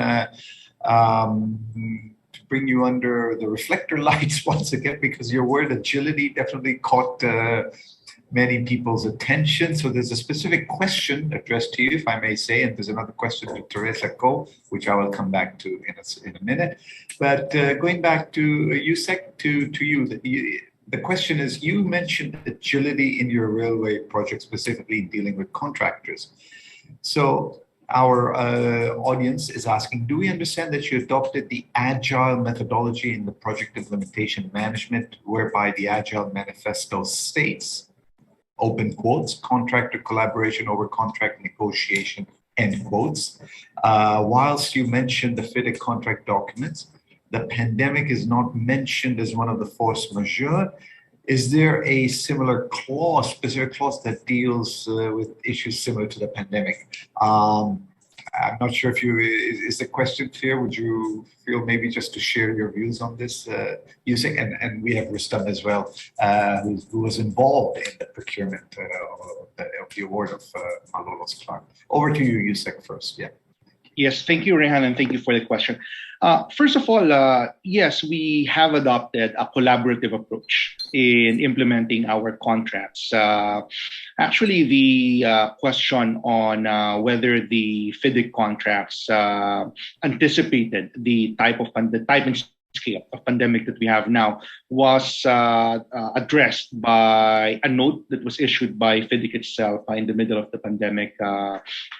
A: to bring you under the reflector lights once again, because your word agility definitely caught many people's attention. So there's a specific question addressed to you, if I may say, and there's another question to Teresa Ko, which I will come back to in a minute. But going back to Yusek, to you, the question is, you mentioned agility in your railway project, specifically in dealing with contractors. So our audience is asking, do we understand that you adopted the agile methodology in the project implementation management, whereby the agile manifesto states, open quotes, contractor collaboration over contract negotiation, end quotes. Whilst you mentioned the FIDIC contract documents, the pandemic is not mentioned as one of the force majeure. Is there a similar clause, specific clause that deals with issues similar to the pandemic? I'm not sure if is the question clear? Would you feel maybe just to share your views on this, Yusek? And we have Rustam as well, who was involved in the procurement of the award of Malolos Clark. Over to you, Yusek, first. Yeah.
H: Yes, thank you, Rehan, and thank you for the question. First of all, yes, we have adopted a collaborative approach in implementing our contracts. Actually, the question on whether the FIDIC contracts anticipated the type and scale of pandemic that we have now was addressed by a note that was issued by FIDIC itself in the middle of the pandemic, I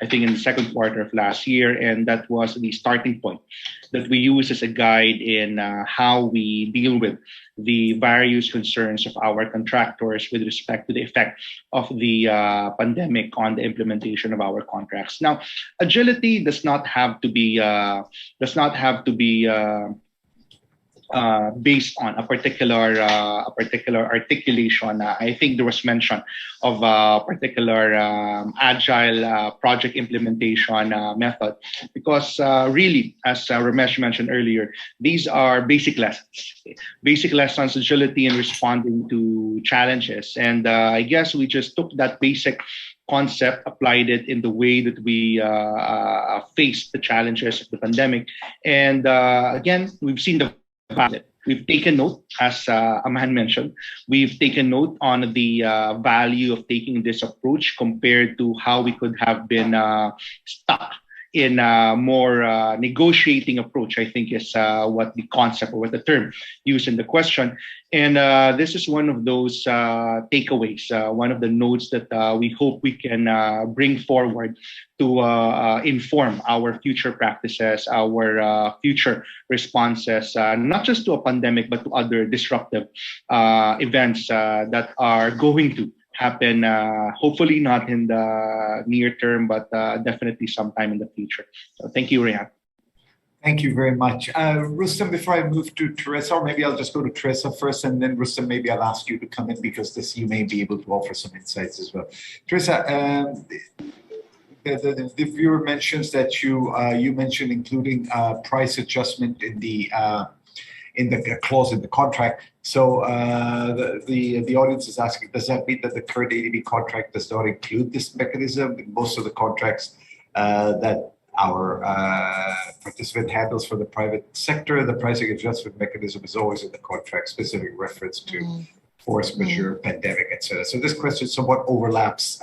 H: think in the second quarter of last year. And that was the starting point that we use as a guide in how we deal with the various concerns of our contractors with respect to the effect of the pandemic on the implementation of our contracts. Now, agility does not have to be based on a particular articulation. I think there was mention of a particular agile project implementation method, because really, as Ramesh mentioned earlier, these are basic lessons. Basic lessons, agility in responding to challenges. And I guess we just took that basic concept, applied it in the way that we faced the challenges of the pandemic. And again, we've seen the value. We've taken note, as Aman mentioned, we've taken note on the value of taking this approach compared to how we could have been stuck in a more negotiating approach, I think is what the concept or what the term used in the question. And this is one of those takeaways, one of the notes that we hope we can bring forward to inform our future practices, our future responses, not just to a pandemic, but to other disruptive events that are going to happen, hopefully not in the near term, but definitely sometime in the future. So thank you, Rehan.
A: Thank you very much. Rustam, before I move to Teresa, or maybe I'll just go to Teresa first, and then Rustam, maybe I'll ask you to come in, because you may be able to offer some insights as well. Teresa, the viewer mentions that you mentioned including price adjustment in the clause in the contract. So the audience is asking, does that mean that the current ADB contract does not include this mechanism? In most of the contracts that our participant handles for the private sector, the pricing adjustment mechanism is always in the contract, specific reference to force majeure, pandemic, etc. So this question somewhat overlaps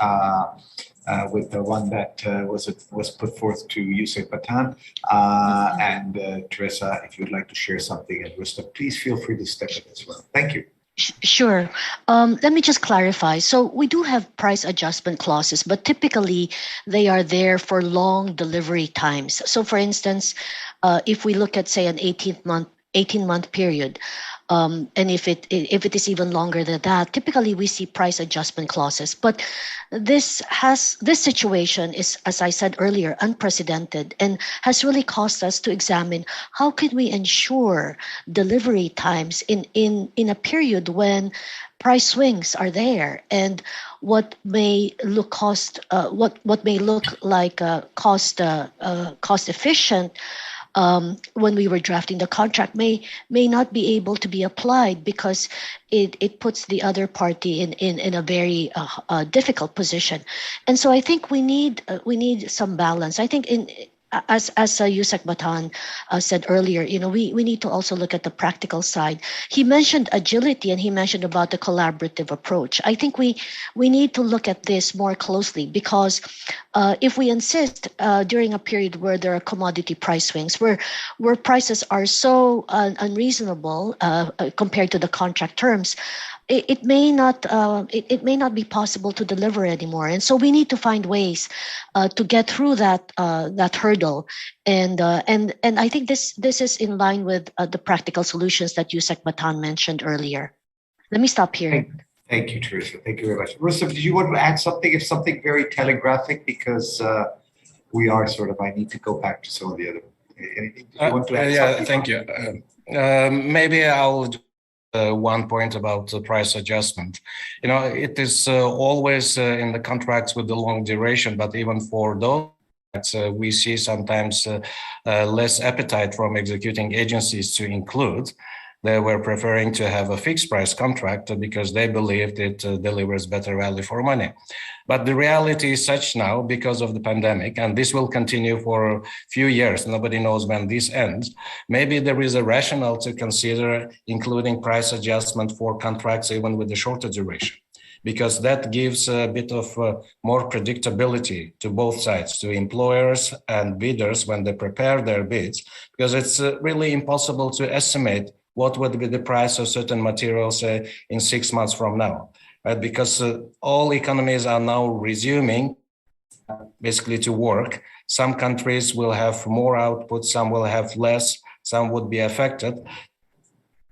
A: with the one that was put forth to Yusuf Batan. And Teresa, if you'd like to share something, and Rustam, please feel free to step in as well. Thank you.
C: Sure. Let me just clarify. So we do have price adjustment clauses, but typically they are there for long delivery times. So for instance, if we look at, say, an 18-month period, and if it is even longer than that, typically we see price adjustment clauses. But this situation is, as I said earlier, unprecedented, and has really caused us to examine how can we ensure delivery times in a period when price swings are there, and what may look cost efficient when we were drafting the contract may not be able to be applied, because it puts the other party in a very difficult position. And so I think we need some balance. I think as Yusuf Batan said earlier, we need to also look at the practical side. He mentioned agility, and he mentioned about the collaborative approach. I think we need to look at this more closely, because if we insist during a period where there are commodity price swings, where prices are so unreasonable compared to the contract terms, it may not be possible to deliver anymore, and so we need to find ways to get through that hurdle. And I think this is in line with the practical solutions that Yusuf Batan mentioned earlier. Let me stop here.
A: Thank you, Teresa. Thank you very much. Rustam, did you want to add something? If something very telegraphic, because we are I need to go back to some of the other. Anything? Did you want to add something?
J: Thank you. Maybe I'll. One point about the price adjustment. It is always in the contracts with the long duration, but even for those, we see sometimes less appetite from executing agencies to include. They were preferring to have a fixed price contract because they believed it delivers better value for money. But the reality is such now because of the pandemic, and this will continue for a few years. Nobody knows when this ends. Maybe there is a rationale to consider including price adjustment for contracts even with a shorter duration, because that gives a bit of more predictability to both sides, to employers and bidders when they prepare their bids, because it's really impossible to estimate what would be the price of certain materials in 6 months from now, right? Because all economies are now resuming basically to work. Some countries will have more output, some will have less, some would be affected.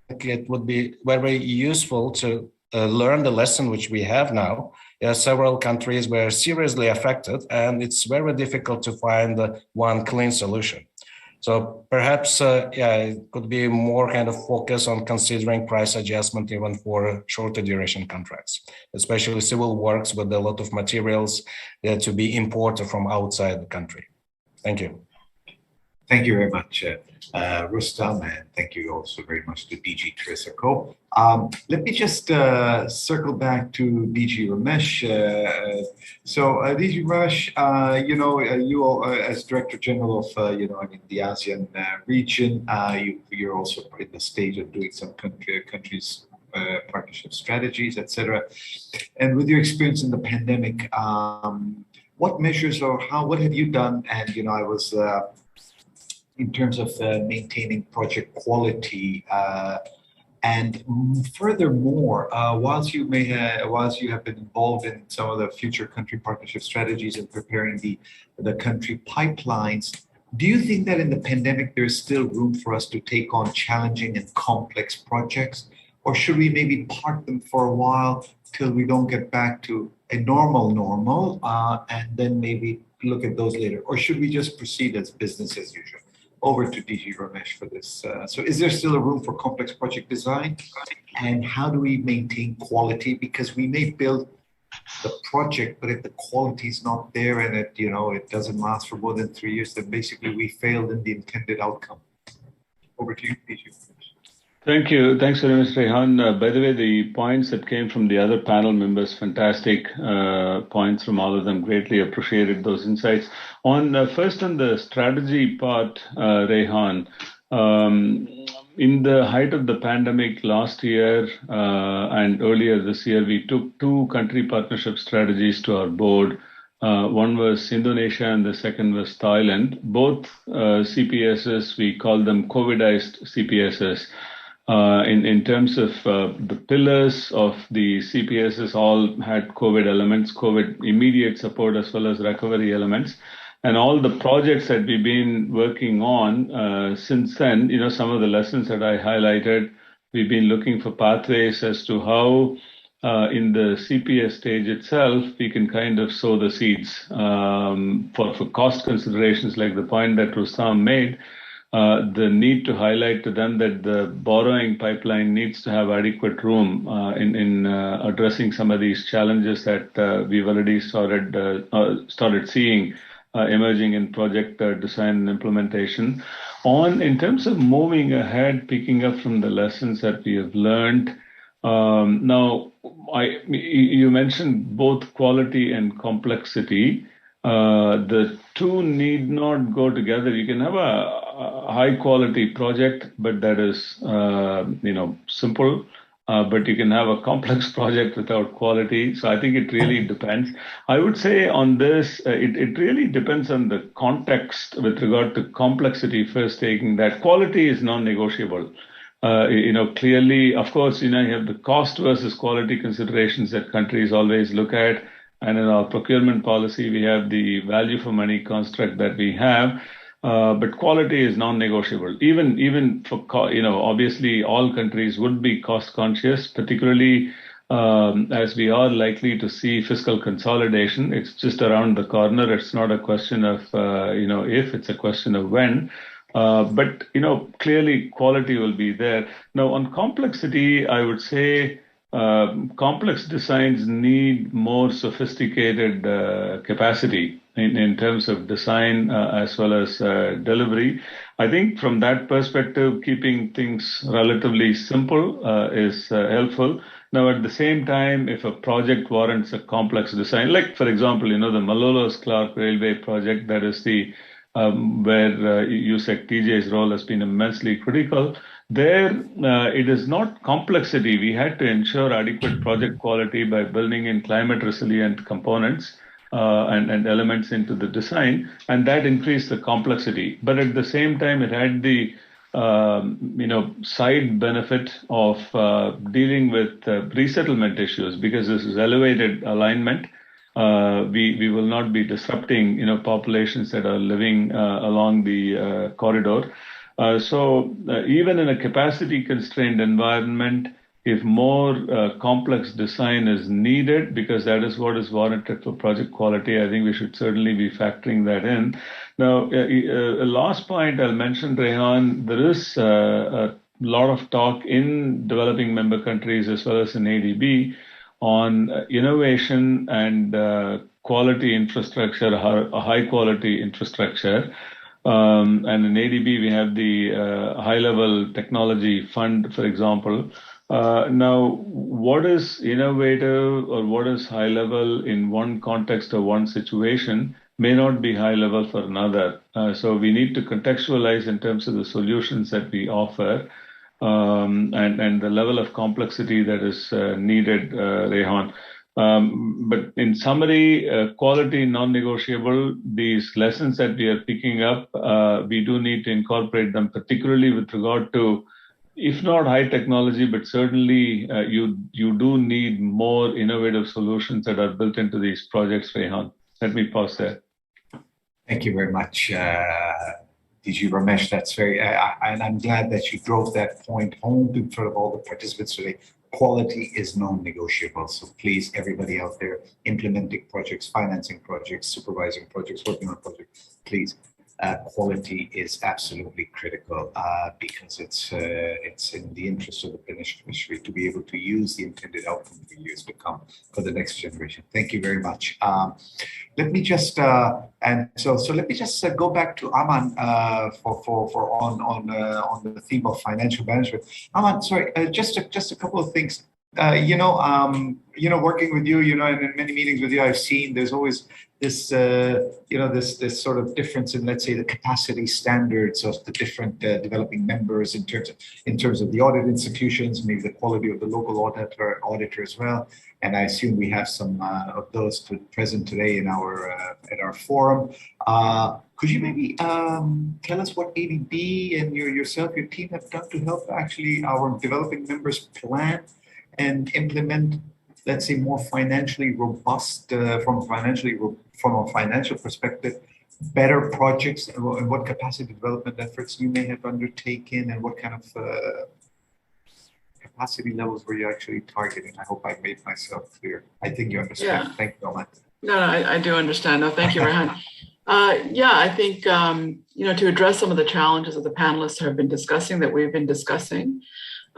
J: It would be very useful to learn the lesson which we have now. Several countries were seriously affected, and it's very difficult to find one clean solution. So perhaps, it could be more kind of focus on considering price adjustment even for shorter duration contracts, especially civil works with a lot of materials to be imported from outside the country. Thank you.
A: Thank you very much, Rustam, and thank you also very much to DG Teresa Co. Let me just circle back to DG Ramesh. DG Ramesh, you all, as Director General of, the ASEAN region, you're also in the stage of doing some countries partnership strategies, etc. And with your experience in the pandemic, what measures or what have you done? And I was in terms of maintaining project quality, and furthermore, whilst you have been involved in some of the future country partnership strategies and preparing the country pipelines, do you think that in the pandemic there's still room for us to take on challenging and complex projects, or should we maybe park them for a while till we don't get back to a normal, and then maybe look at those later, or should we just proceed as business as usual? Over to DG Ramesh for this. So is there still a room for complex project design? And how do we maintain quality? Because we may build the project, but if the quality is not there and it doesn't last for more than 3 years, then basically we failed in the intended outcome. Over to you, DG Ramesh.
B: Thank you. Thanks very much, Rehan. By the way, the points that came from the other panel members, fantastic points from all of them. Greatly appreciated those insights. First on the strategy part, Rehan, in the height of the pandemic last year and earlier this year, we took 2 country partnership strategies to our board. One was Indonesia and the second was Thailand. Both CPSs, we call them COVIDized CPSs. In terms of the pillars of the CPSs, all had COVID elements, COVID immediate support as well as recovery elements. And all the projects that we've been working on since then, some of the lessons that I highlighted, we've been looking for pathways as to how in the CPS stage itself, we can kind of sow the seeds for cost considerations, like the point that Rustam made. The need to highlight to them that the borrowing pipeline needs to have adequate room in addressing some of these challenges that we've already started seeing emerging in project design and implementation. In terms of moving ahead, picking up from the lessons that we have learned, now you mentioned both quality and complexity. The two need not go together. You can have a high quality project, but that is, simple, but you can have a complex project without quality. So I think it really depends. I would say on this, it really depends on the context with regard to complexity. First, taking that quality is non-negotiable. Clearly, of course, you have the cost versus quality considerations that countries always look at. And in our procurement policy, we have the value for money construct that we have. But quality is non-negotiable. Even for, obviously all countries would be cost conscious, particularly as we are likely to see fiscal consolidation. It's just around the corner. It's not a question of, if, it's a question of when. But clearly quality will be there. Now, on complexity, I would say complex designs need more sophisticated capacity in terms of design as well as delivery. I think from that perspective, keeping things relatively simple is helpful. Now, at the same time, if a project warrants a complex design, like, for example, the Malolos-Clark Railway project, that is the where USEC TJ's role has been immensely critical. There, it is not complexity. We had to ensure adequate project quality by building in climate resilient components and elements into the design, and that increased the complexity. But at the same time, it had the side benefit of dealing with resettlement issues, because this is elevated alignment. We will not be disrupting populations that are living along the corridor. So even in a capacity constrained environment, if more complex design is needed, because that is what is warranted for project quality, I think we should certainly be factoring that in. Now, last point I'll mention, Rehan, there is a lot of talk in developing member countries as well as in ADB on innovation and quality infrastructure, a high quality infrastructure. And in ADB, we have the high level technology fund, for example. Now, what is innovative or what is high level in one context or one situation may not be high level for another. So we need to contextualize in terms of the solutions that we offer and the level of complexity that is needed, Rehan. But in summary, quality non-negotiable. These lessons that we are picking up, we do need to incorporate them, particularly with regard to, if not high technology, but certainly you do need more innovative solutions that are built into these projects, Rehan. Let me pause there.
A: Thank you very much, DG Ramesh. That's very, and I'm glad that you drove that point home in front of all the participants today. Quality is non-negotiable. So please, everybody out there implementing projects, financing projects, supervising projects, working on projects, please. Quality is absolutely critical because it's in the interest of the beneficiary to be able to use the intended outcome for years to come for the next generation. Thank you very much. Let me just let me just go back to Aman for on the theme of financial management. Aman, sorry, just a couple of things. Working with you, and in many meetings with you, I've seen there's always this, this sort of difference in, let's say, the capacity standards of the different developing members in terms of the audit institutions, maybe the quality of the local auditor as well. And I assume we have some of those present today in at our forum. Could you maybe tell us what ADB and yourself, your team have done to help actually our developing members plan and implement, let's say, more financially robust, from a financial perspective, better projects, and what capacity development efforts you may have undertaken, and what kind of capacity levels were you actually targeting? I hope I made myself clear. I think you understand. Yeah. Thank you, Aman.
I: No, I do understand. No, thank you, Rehan. I think, to address some of the challenges that the panelists have been discussing, that we've been discussing,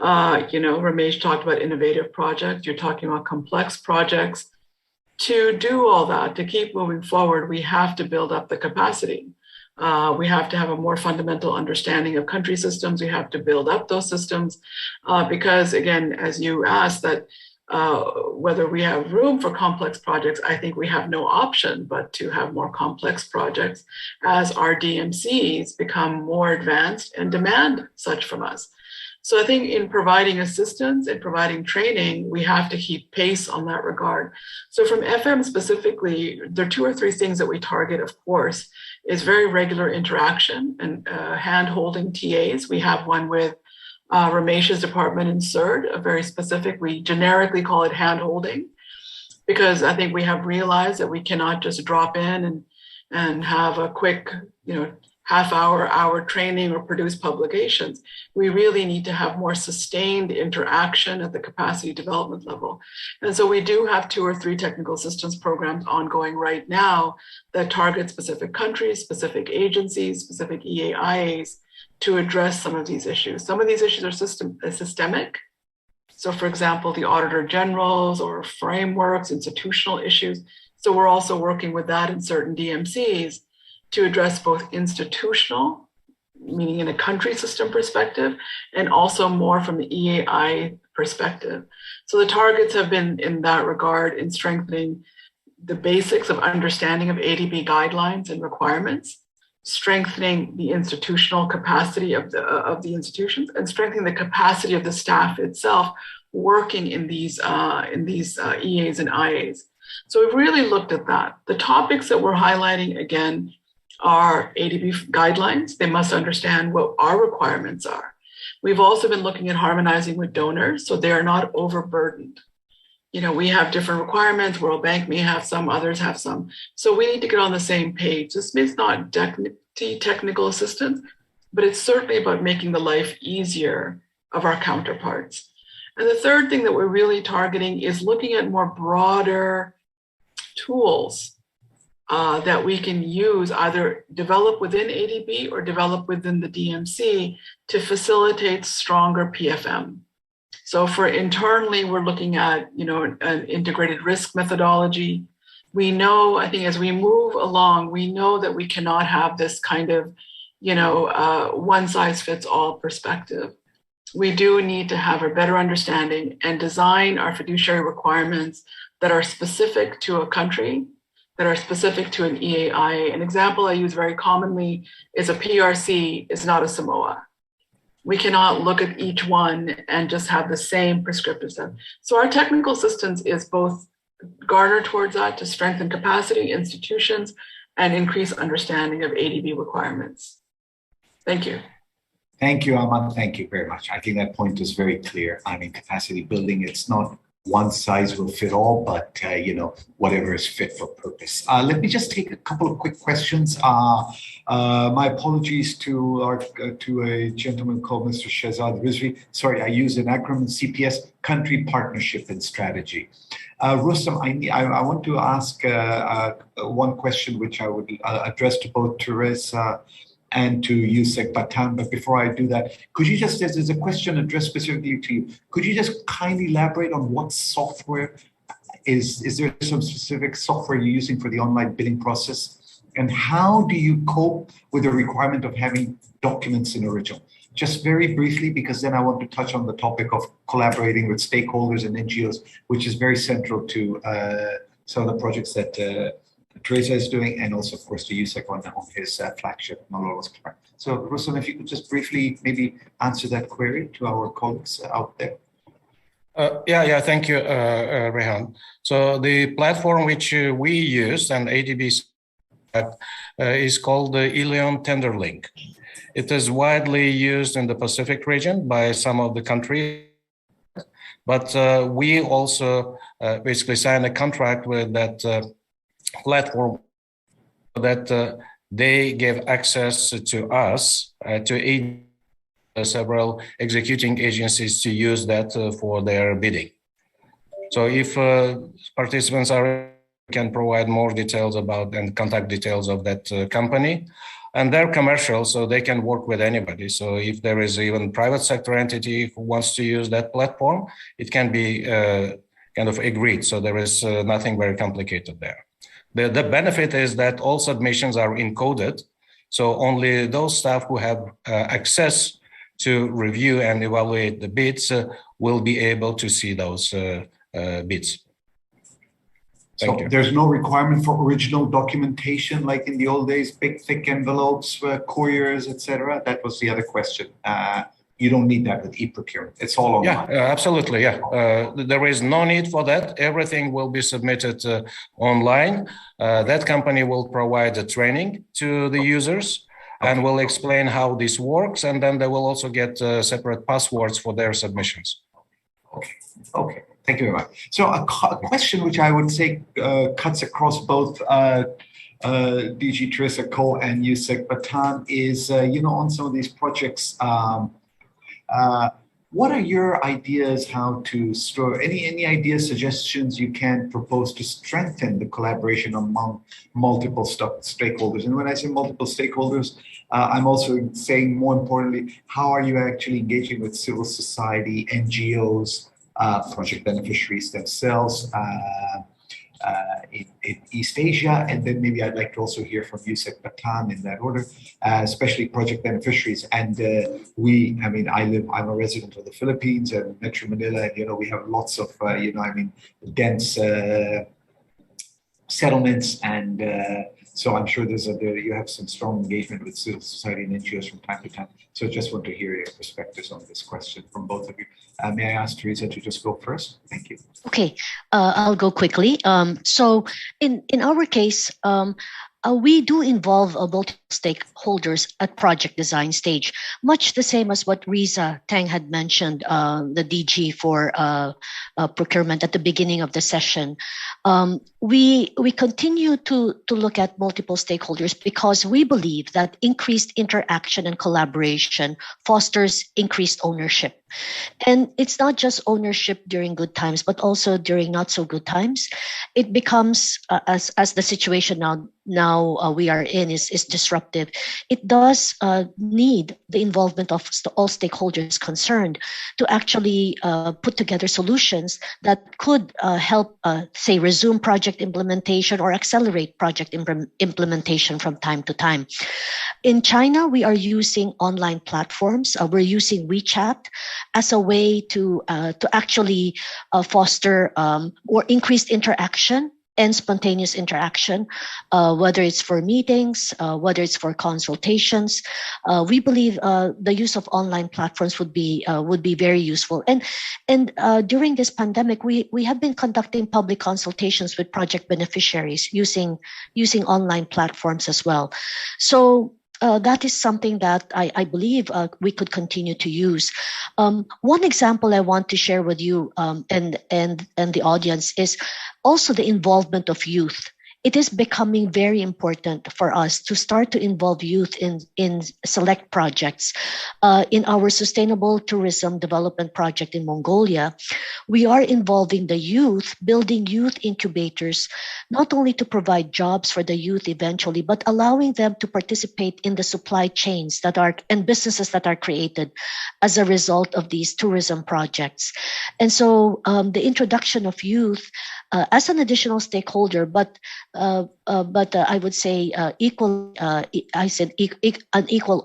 I: Ramesh talked about innovative projects. You're talking about complex projects. To do all that, to keep moving forward, we have to build up the capacity. We have to have a more fundamental understanding of country systems. We have to build up those systems because, again, as you asked, that whether we have room for complex projects, I think we have no option but to have more complex projects as our DMCs become more advanced and demand such from us. So I think in providing assistance and providing training, we have to keep pace on that regard. So from FM specifically, there are 2 or 3 things that we target, of course, is very regular interaction and hand-holding TAs. We have one with Ramesh's department in CERD, a very specific, we generically call it hand-holding, because I think we have realized that we cannot just drop in and have a quick, half-hour training or produce publications. We really need to have more sustained interaction at the capacity development level. And so we do have 2 or 3 technical assistance programs ongoing right now that target specific countries, specific agencies, specific EAIAs to address some of these issues. Some of these issues are systemic. So for example, the Auditor Generals or frameworks, institutional issues. So we're also working with that in certain DMCs to address both institutional, meaning in a country system perspective, and also more from the EAI perspective. So the targets have been in that regard in strengthening the basics of understanding of ADB guidelines and requirements, strengthening the institutional capacity of the institutions, and strengthening the capacity of the staff itself working in these EAs and IAs. So we've really looked at that. The topics that we're highlighting, again, are ADB guidelines. They must understand what our requirements are. We've also been looking at harmonizing with donors so they are not overburdened. We have different requirements. World Bank may have some, others have some. So we need to get on the same page. This means not technical assistance, but it's certainly about making the life easier of our counterparts. And the third thing that we're really targeting is looking at more broader tools that we can use, either develop within ADB or develop within the DMC to facilitate stronger PFM. So for internally, we're looking at, an integrated risk methodology. We know, I think as we move along, we know that we cannot have this kind of, one size fits all perspective. We do need to have a better understanding and design our fiduciary requirements that are specific to a country, that are specific to an EAIA. An example I use very commonly is a PRC is not a Samoa. We cannot look at each one and just have the same prescriptive set. So our technical assistance is both garner towards that to strengthen capacity, institutions, and increase understanding of ADB requirements. Thank you.
A: Thank you, Aman. Thank you very much. I think that point is very clear. I mean, capacity building, it's not one size will fit all, but whatever is fit for purpose. Let me just take a couple of quick questions. My apologies to a gentleman called Mr. Shehzad Rizvi. Sorry, I used an acronym, CPS, Country Partnership and Strategy. Rustam, I want to ask one question which I would address to both Teresa and to Yusek Batan. But before I do that, could you just, there's a question addressed specifically to you. Could you just kindly elaborate on what software is there some specific software you're using for the online bidding process? And how do you cope with the requirement of having documents in original? Just very briefly, because then I want to touch on the topic of collaborating with stakeholders and NGOs, which is very central to some of the projects that Teresa is doing, and also, of course, to Yusek on his flagship, Malola's Clark. So, Rustam, if you could just briefly maybe answer that query to our colleagues out there.
J: Thank you, Rehan. So the platform which we use and ADB is called the Ilion TenderLink. It is widely used in the Pacific region by some of the countries, but we also basically signed a contract with that platform that they give access to us, to aid several executing agencies to use that for their bidding. So if participants can provide more details about and contact details of that company, and they're commercial, so they can work with anybody. So if there is even private sector entity who wants to use that platform, it can be kind of agreed. So there is nothing very complicated there. The benefit is that all submissions are encoded, so only those staff who have access to review and evaluate the bids will be able to see those bids.
A: So there's no requirement for original documentation like in the old days, big thick envelopes, couriers, etc. That was the other question. You don't need that with e-procurement. It's all online.
J: Yeah, absolutely. Yeah, there is no need for that. Everything will be submitted online. That company will provide the training to the users and will explain how this works. And then they will also get separate passwords for their submissions.
A: Okay. Thank you very much. So a question which I would say cuts across both DG Teresa Ko and Yusek Batan is, on some of these projects, what are your ideas how to store, any ideas, suggestions you can propose to strengthen the collaboration among multiple stakeholders? And when I say multiple stakeholders, I'm also saying, more importantly, how are you actually engaging with civil society, NGOs, project beneficiaries themselves in East Asia? And then maybe I'd like to also hear from Yusek Batan in that order, especially project beneficiaries. And I'm a resident of the Philippines and Metro Manila, and, we have lots of, dense settlements. And so I'm sure you have some strong engagement with civil society and NGOs from time to time. So I just want to hear your perspectives on this question from both of you. May I ask Teresa to just go first? Thank you.
C: Okay, I'll go quickly. So in our case, we do involve multiple stakeholders at project design stage, much the same as what Riza Tang had mentioned, the DG for procurement at the beginning of the session. We continue to look at multiple stakeholders because we believe that increased interaction and collaboration fosters increased ownership. And it's not just ownership during good times, but also during not so good times. It becomes, as the situation now we are in is disruptive, it does need the involvement of all stakeholders concerned to actually put together solutions that could help, say, resume project implementation or accelerate project implementation from time to time. In China, we are using online platforms. We're using WeChat as a way to actually foster or increased interaction and spontaneous interaction, whether it's for meetings, whether it's for consultations. We believe the use of online platforms would be very useful. And during this pandemic, we have been conducting public consultations with project beneficiaries using online platforms as well. So that is something that I believe we could continue to use. One example I want to share with you and the audience is also the involvement of youth. It is becoming very important for us to start to involve youth in select projects. In our sustainable tourism development project in Mongolia, we are involving the youth, building youth incubators, not only to provide jobs for the youth eventually, but allowing them to participate in the supply chains and businesses that are created as a result of these tourism projects. And so the introduction of youth as an additional stakeholder, but I would say an equal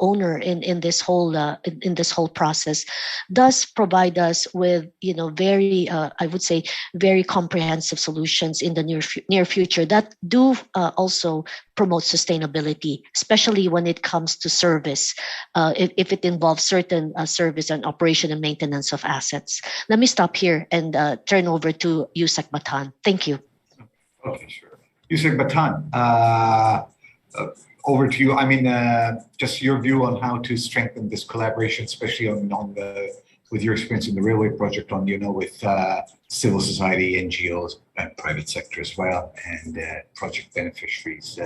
C: owner in this whole process, does provide us with very I would say very comprehensive solutions in the near future that do also promote sustainability, especially when it comes to service, if it involves certain service and operation and maintenance of assets. Let me stop here and turn over to Yusek Batan. Thank you.
A: Okay, sure. Yusek Batan, over to you. I mean, just your view on how to strengthen this collaboration, especially with your experience in the railway project with civil society, NGOs, and private sector as well, and project beneficiaries.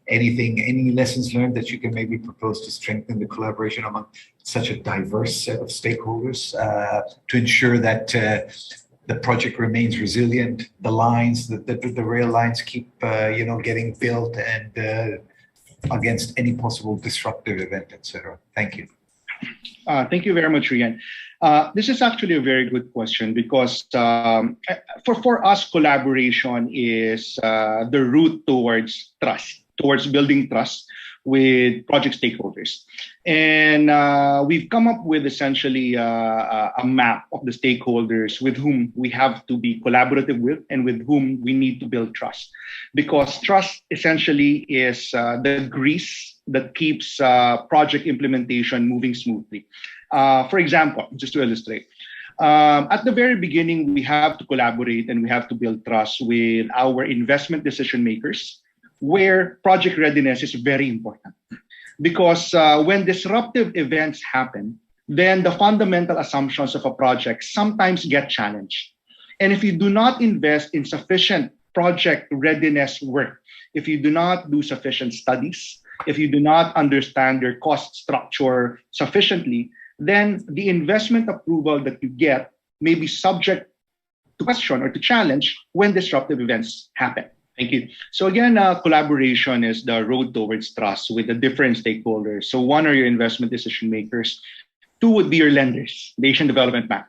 A: Any lessons learned that you can maybe propose to strengthen the collaboration among such a diverse set of stakeholders to ensure that the project remains resilient, the rail lines keep getting built and against any possible disruptive event, etc. Thank you.
H: Thank you very much, Rian. This is actually a very good question because for us, collaboration is the route towards trust, towards building trust with project stakeholders. And we've come up with essentially a map of the stakeholders with whom we have to be collaborative with and with whom we need to build trust. Because trust essentially is the grease that keeps project implementation moving smoothly. For example, just to illustrate, at the very beginning, we have to collaborate and we have to build trust with our investment decision makers, where project readiness is very important. Because when disruptive events happen, then the fundamental assumptions of a project sometimes get challenged. And if you do not invest in sufficient project readiness work, if you do not do sufficient studies, if you do not understand your cost structure sufficiently, then the investment approval that you get may be subject to question or to challenge when disruptive events happen. Thank you. So again, collaboration is the road towards trust with the different stakeholders. So one are your investment decision makers. Two would be your lenders, the Asian Development Bank.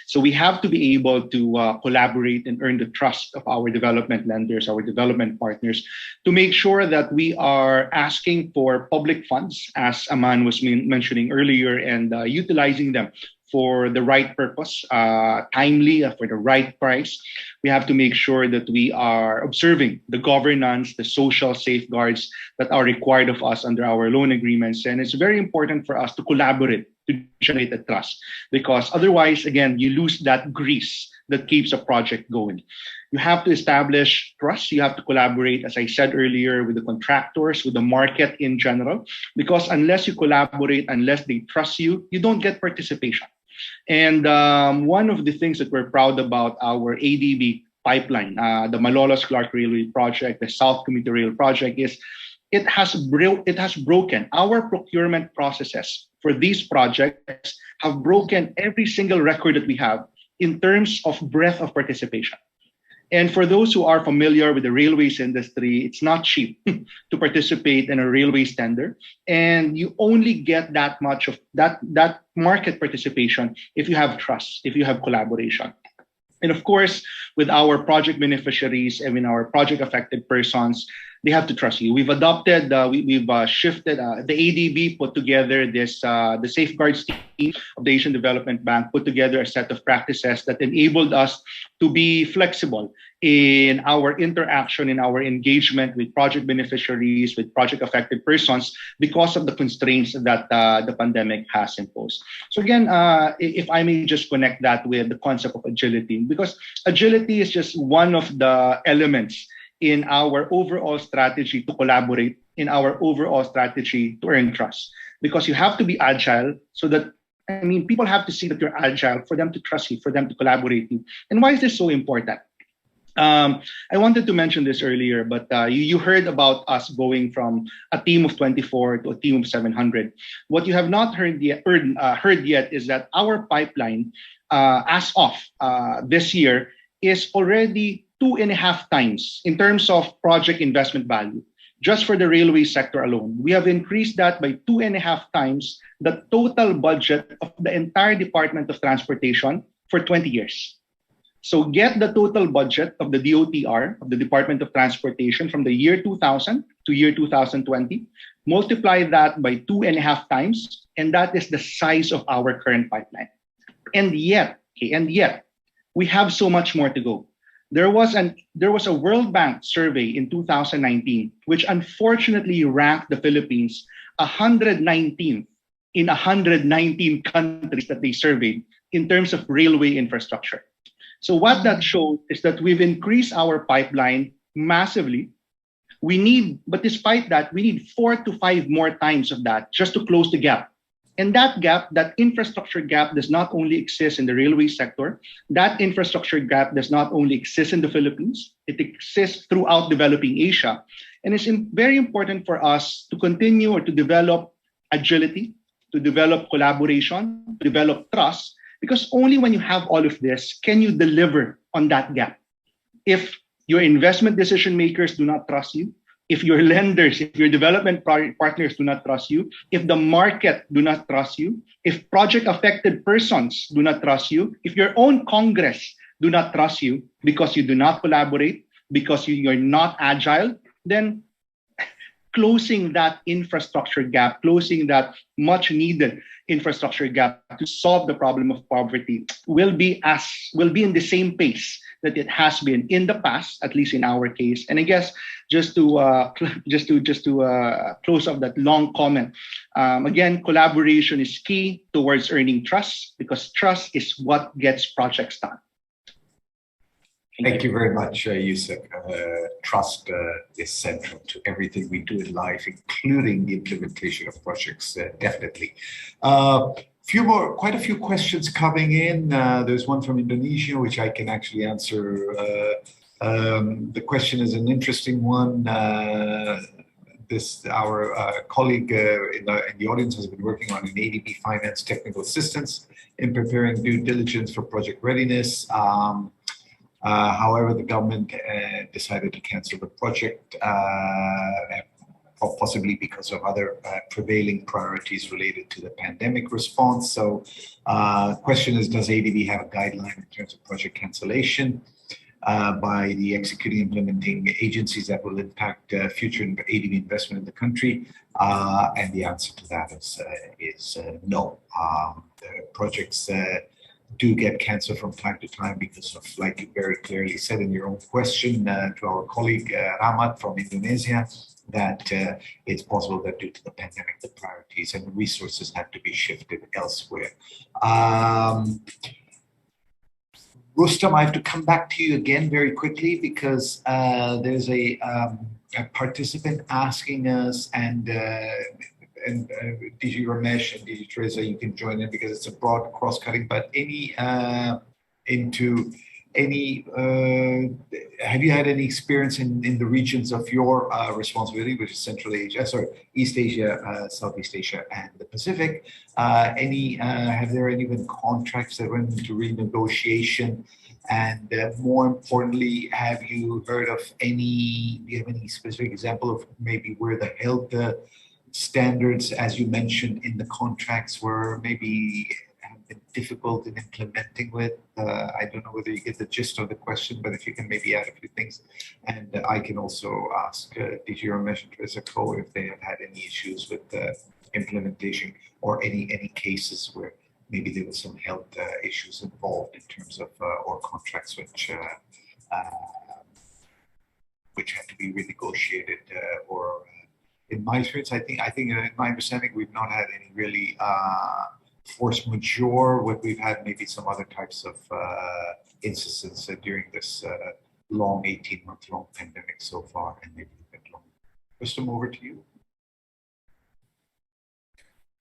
H: So we have to be able to collaborate and earn the trust of our development lenders, our development partners, to make sure that we are asking for public funds, as Aman was mentioning earlier, and utilizing them for the right purpose, timely, for the right price. We have to make sure that we are observing the governance, the social safeguards that are required of us under our loan agreements. And it's very important for us to collaborate to generate the trust, because otherwise, again, you lose that grease that keeps a project going. You have to establish trust. You have to collaborate, as I said earlier, with the contractors, with the market in general, because unless you collaborate, unless they trust you, you don't get participation. And one of the things that we're proud about our ADB pipeline, the Malolos Clark Railway project, the South Commuter Rail project, is it has broken our procurement processes for these projects, have broken every single record that we have in terms of breadth of participation. And for those who are familiar with the railways industry, it's not cheap to participate in a railways tender. And you only get that much of that market participation if you have trust, if you have collaboration. And of course, with our project beneficiaries and with our project affected persons, they have to trust you. We've adopted, we've shifted, the ADB put together this, the safeguards team of the Asian Development Bank put together a set of practices that enabled us to be flexible in our interaction, in our engagement with project beneficiaries, with project affected persons, because of the constraints that the pandemic has imposed. So again, if I may just connect that with the concept of agility, because agility is just one of the elements in our overall strategy to collaborate, in our overall strategy to earn trust. Because you have to be agile so that, I mean, people have to see that you're agile for them to trust you, for them to collaborate you. And why is this so important? I wanted to mention this earlier, but you heard about us going from a team of 24 to a team of 700. What you have not heard yet is that our pipeline, as of this year, is already 2.5 times in terms of project investment value. Just for the railway sector alone, we have increased that by 2.5 times the total budget of the entire Department of Transportation for 20 years. So get the total budget of the DOTR, of the Department of Transportation, from the year 2000 to year 2020, multiply that by 2.5 times, and that is the size of our current pipeline. And yet, we have so much more to go. There was a World Bank survey in 2019, which unfortunately ranked the Philippines 119th in 119 countries that they surveyed in terms of railway infrastructure. So what that showed is that we've increased our pipeline massively. But despite that, we need 4 to 5 more times of that just to close the gap. And that gap, that infrastructure gap, does not only exist in the railway sector. That infrastructure gap does not only exist in the Philippines, it exists throughout developing Asia. And it's very important for us to continue or to develop agility, to develop collaboration, to develop trust, because only when you have all of this can you deliver on that gap. If your investment decision makers do not trust you, if your lenders, if your development partners do not trust you, if the market do not trust you, if project affected persons do not trust you, if your own Congress do not trust you because you do not collaborate, because you're not agile, then closing that infrastructure gap, closing that much needed infrastructure gap to solve the problem of poverty will be in the same pace that it has been in the past, at least in our case. And I guess just to close off that long comment, again, collaboration is key towards earning trust, because trust is what gets projects done.
A: Thank you very much, Yusuf. Trust is central to everything we do in life, including the implementation of projects, definitely. Quite a few questions coming in. There's one from Indonesia, which I can actually answer. The question is an interesting one. Our colleague in the audience has been working on an ADB finance technical assistance in preparing due diligence for project readiness. However, the government decided to cancel the project, possibly because of other prevailing priorities related to the pandemic response. So question is, does ADB have a guideline in terms of project cancellation by the executing implementing agencies that will impact future ADB investment in the country? And the answer to that is no. The projects do get canceled from time to time because of, like you very clearly said in your own question to our colleague Rahmat from Indonesia, that it's possible that due to the pandemic, the priorities and the resources have to be shifted elsewhere. Rustam, I have to come back to you again very quickly because there's a participant asking us, and DG Ramesh and DG Teresa, you can join in because it's a broad cross-cutting. But have you had any experience in the regions of your responsibility, which is Central Asia, East Asia, Southeast Asia, and the Pacific? Have there been contracts that went into renegotiation? And more importantly, have you heard of do you have any specific example of maybe where the health standards, as you mentioned in the contracts, were maybe have been difficult in implementing with? I don't know whether you get the gist of the question, but if you can maybe add a few things. And I can also ask DG Ramesh and Teresa Ko if they have had any issues with the implementation or any cases where maybe there was some health issues involved in terms of or contracts which had to be renegotiated or in my experience, I think in my understanding, we've not had any really force majeure. What we've had maybe some other types of instances during this long 18-month long pandemic so far, and maybe a bit longer. Rustam, over to you.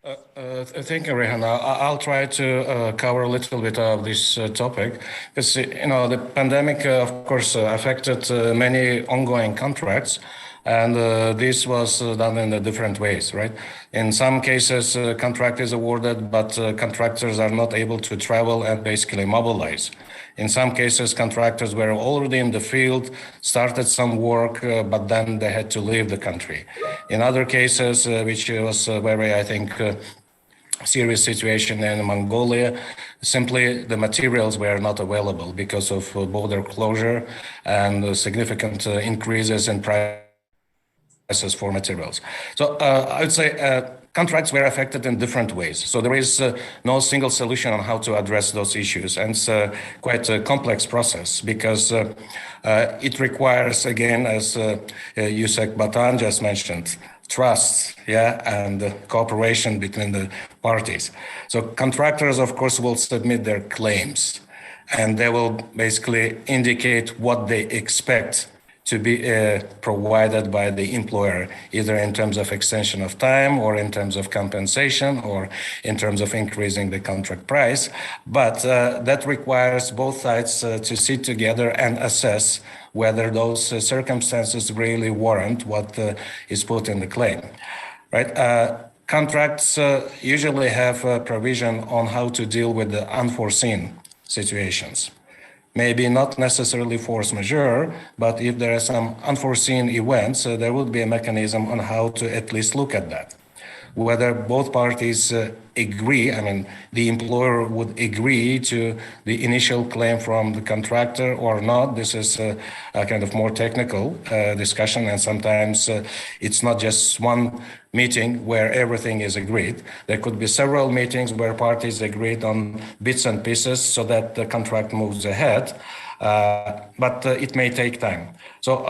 J: Thank you, Rehan. I'll try to cover a little bit of this topic because the pandemic, of course, affected many ongoing contracts, and this was done in different ways, right? In some cases, contract is awarded, but contractors are not able to travel and basically mobilize. In some cases, contractors were already in the field, started some work, but then they had to leave the country. In other cases, which was very, I think, serious situation in Mongolia, simply the materials were not available because of border closure and significant increases in prices for materials. So I would say contracts were affected in different ways. So there is no single solution on how to address those issues. And it's quite a complex process because it requires, again, as Yusek Batan just mentioned, trust, and cooperation between the parties. So contractors, of course, will submit their claims and they will basically indicate what they expect to be provided by the employer, either in terms of extension of time or in terms of compensation or in terms of increasing the contract price. But that requires both sides to sit together and assess whether those circumstances really warrant what is put in the claim, right? Contracts usually have a provision on how to deal with the unforeseen situations. Maybe not necessarily force majeure, but if there are some unforeseen events, there would be a mechanism on how to at least look at that. Whether both parties agree, I mean, the employer would agree to the initial claim from the contractor or not, this is a kind of more technical discussion, and sometimes it's not just one meeting where everything is agreed. There could be several meetings where parties agreed on bits and pieces so that the contract moves ahead, but it may take time. So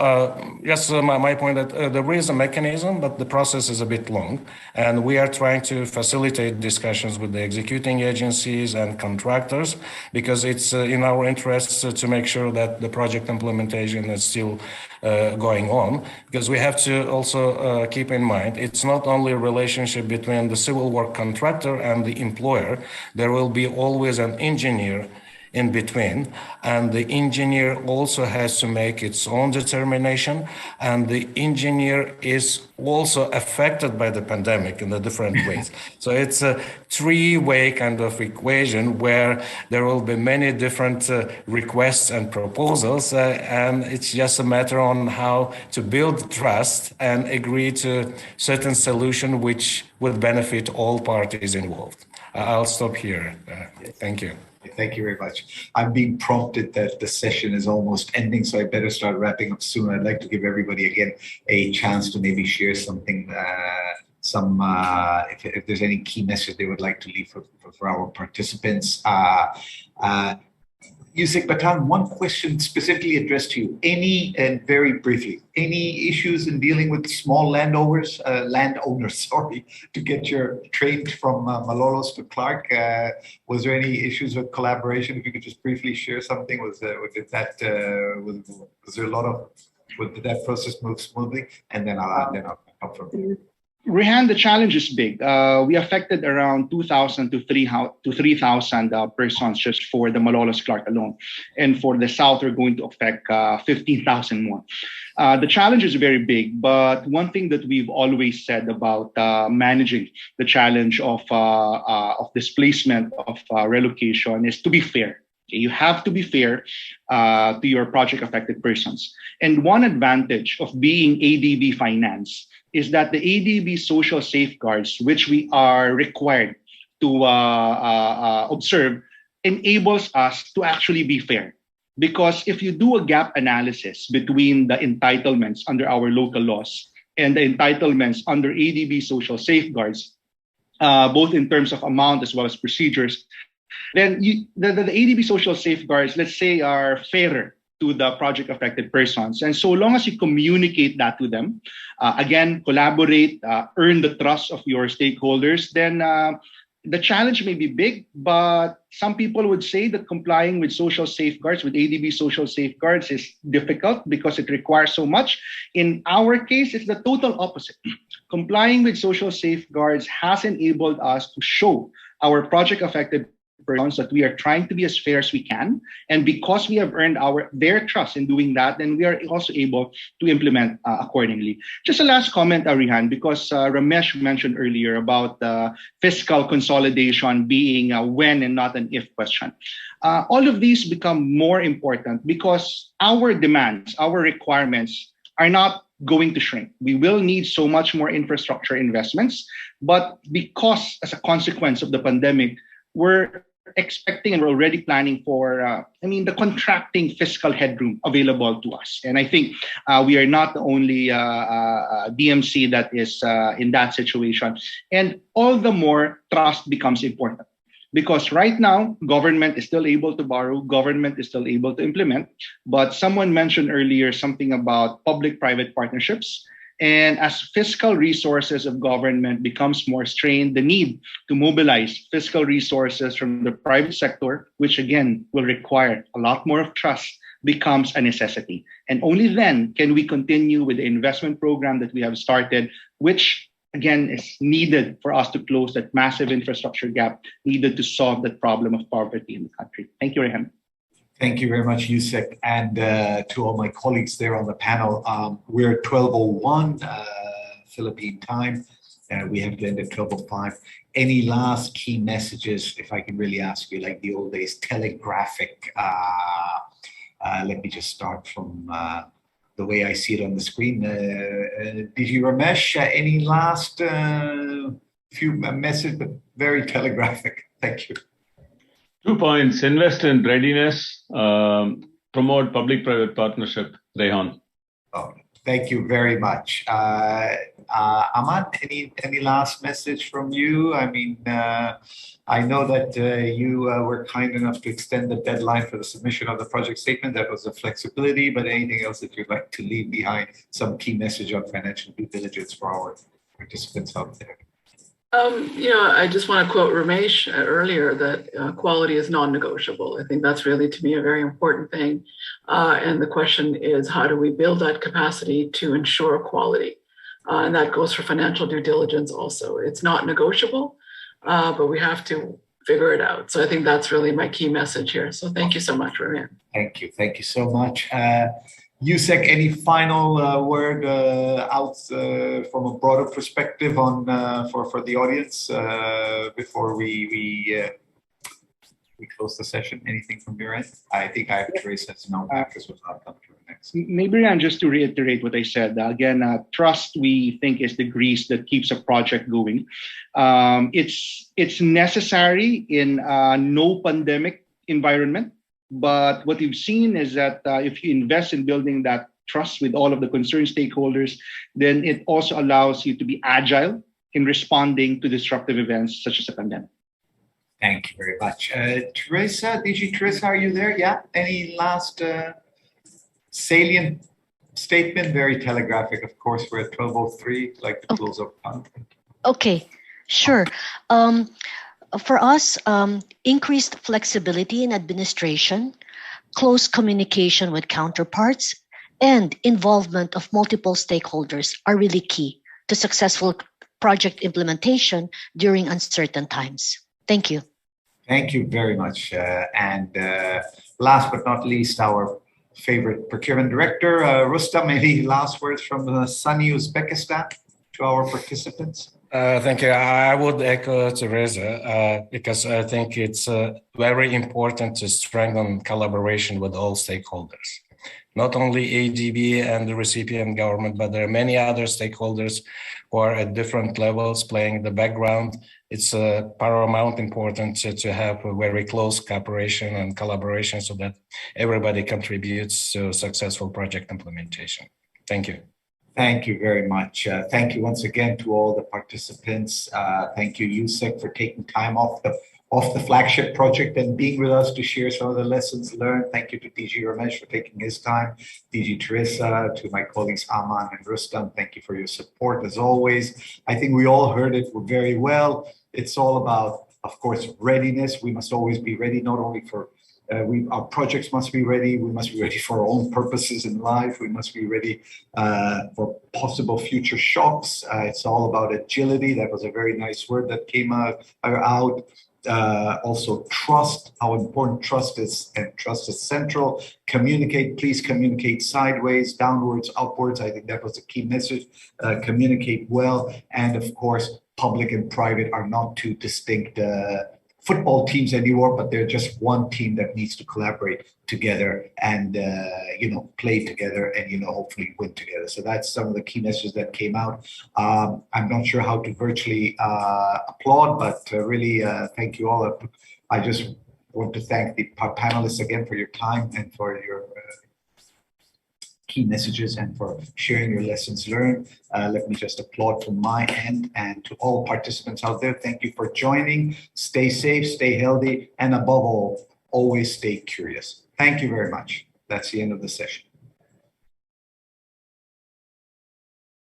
J: yes, my point that there is a mechanism, but the process is a bit long, and we are trying to facilitate discussions with the executing agencies and contractors because it's in our interests to make sure that the project implementation is still going on, because we have to also keep in mind it's not only a relationship between the civil work contractor and the employer. There will be always an engineer in between, and the engineer also has to make its own determination, and the engineer is also affected by the pandemic in the different ways. So it's a three-way kind of equation where there will be many different requests and proposals, and it's just a matter on how to build trust and agree to certain solution which would benefit all parties involved. I'll stop here. Thank you.
A: Thank you very much. I'm being prompted that the session is almost ending, so I better start wrapping up soon. I'd like to give everybody again a chance to maybe share something, if there's any key message they would like to leave for our participants. Yusek Batan, one question specifically addressed to you. And very briefly, any issues in dealing with small landowners, to get your train from Malolos to Clark? Was there any issues with collaboration? If you could just briefly share something, was there a lot of, did that process move smoothly? And then I'll come from there.
H: Rehan, the challenge is big. We affected around 2,000 to 3,000 persons just for the Malolos Clark alone. And for the South, we're going to affect 15,000 more. The challenge is very big, but one thing that we've always said about managing the challenge of displacement, of relocation, is to be fair. You have to be fair to your project affected persons. And one advantage of being ADB finance is that the ADB social safeguards, which we are required to observe, enables us to actually be fair. Because if you do a gap analysis between the entitlements under our local laws and the entitlements under ADB social safeguards, both in terms of amount as well as procedures, then the ADB social safeguards, let's say, are fairer to the project affected persons. And so long as you communicate that to them, again, collaborate, earn the trust of your stakeholders, then the challenge may be big, but some people would say that complying with social safeguards, with ADB social safeguards, is difficult because it requires so much. In our case, it's the total opposite. Complying with social safeguards has enabled us to show our project affected persons that we are trying to be as fair as we can, and because we have earned their trust in doing that, then we are also able to implement accordingly. Just a last comment, Rehan, because Ramesh mentioned earlier about fiscal consolidation being a when and not an if question. All of these become more important because our demands, our requirements are not going to shrink. We will need so much more infrastructure investments, but because as a consequence of the pandemic, we're expecting and we're already planning for, the contracting fiscal headroom available to us. And I think we are not the only DMC that is in that situation. And all the more trust becomes important. Because right now, government is still able to borrow, government is still able to implement. But someone mentioned earlier something about public-private partnerships. And as fiscal resources of government becomes more strained, the need to mobilize fiscal resources from the private sector, which again will require a lot more of trust, becomes a necessity. And only then can we continue with the investment program that we have started, which again is needed for us to close that massive infrastructure gap needed to solve that problem of poverty in the country. Thank you, Rehan.
A: Thank you very much, Yusek, and to all my colleagues there on the panel. We're at 12:01 Philippine time. We have to end at 12:05. Any last key messages, if I can really ask you, like the old days, telegraphic? Let me just start from the way I see it on the screen. Did you, Ramesh, any last few messages, but very telegraphic? Thank you.
B: 2 points: invest in readiness, promote public-private partnership. Rehan.
A: Oh, thank you very much. Ahmad, any last message from you? I know that you were kind enough to extend the deadline for the submission of the project statement. That was a flexibility, but anything else that you'd like to leave behind? Some key message on financial due diligence for our participants out there.
I: I just want to quote Ramesh earlier that quality is non-negotiable. I think that's really, to me, a very important thing. And the question is, how do we build that capacity to ensure quality? And that goes for financial due diligence also. It's not negotiable, but we have to figure it out. So I think that's really my key message here. So thank you so much, Ramesh.
A: Thank you. Thank you so much. Yusek, any final word out from a broader perspective on for the audience before we close the session? Anything from your end? I think I have Teresa's no Marcus was not come to the next.
H: Maybe, Ryan, just to reiterate what I said, again, trust we think is the grease that keeps a project going. It's necessary in a no pandemic environment. But what we've seen is that if you invest in building that trust with all of the concerned stakeholders, then it also allows you to be agile in responding to disruptive events such as a pandemic.
A: Thank you very much. Teresa, Teresa, are you there? Yeah. Any last salient statement? Very telegraphic, of course. We're at 12:03. Like to close up.
C: Okay, sure. For us, increased flexibility in administration, close communication with counterparts, and involvement of multiple stakeholders are really key to successful project implementation during uncertain times. Thank you.
A: Thank you very much. And last but not least, our favorite procurement director, Rustam, any last words from sunny Uzbekistan to our participants?
J: Thank you. I would echo Teresa because I think it's very important to strengthen collaboration with all stakeholders. Not only ADB and the recipient government, but there are many other stakeholders who are at different levels playing the background. It's paramount important to have a very close cooperation and collaboration so that everybody contributes to successful project implementation. Thank you.
A: Thank you very much. Thank you once again to all the participants. Thank you, Yusek, for taking time off the flagship project and being with us to share some of the lessons learned. Thank you to DG Ramesh for taking his time, DG Teresa, to my colleagues Aman and Rustam. Thank you for your support as always. I think we all heard it very well. It's all about, of course, readiness. We must always be ready, not only for our projects must be ready. We must be ready for our own purposes in life. We must be ready for possible future shocks. It's all about agility. That was a very nice word that came out. Also trust, how important trust is, and trust is central. Communicate, please communicate sideways, downwards, upwards. I think that was a key message. Communicate well. And of course, public and private are not two distinct football teams anymore, but they're just one team that needs to collaborate together and play together and hopefully win together. So that's some of the key messages that came out. I'm not sure how to virtually applaud, but really thank you all. I just want to thank the panelists again for your time and for your key messages and for sharing your lessons learned. Let me just applaud from my end, and to all participants out there, thank you for joining. Stay safe, stay healthy, and above all, always stay curious. Thank you very much. That's the end of the session.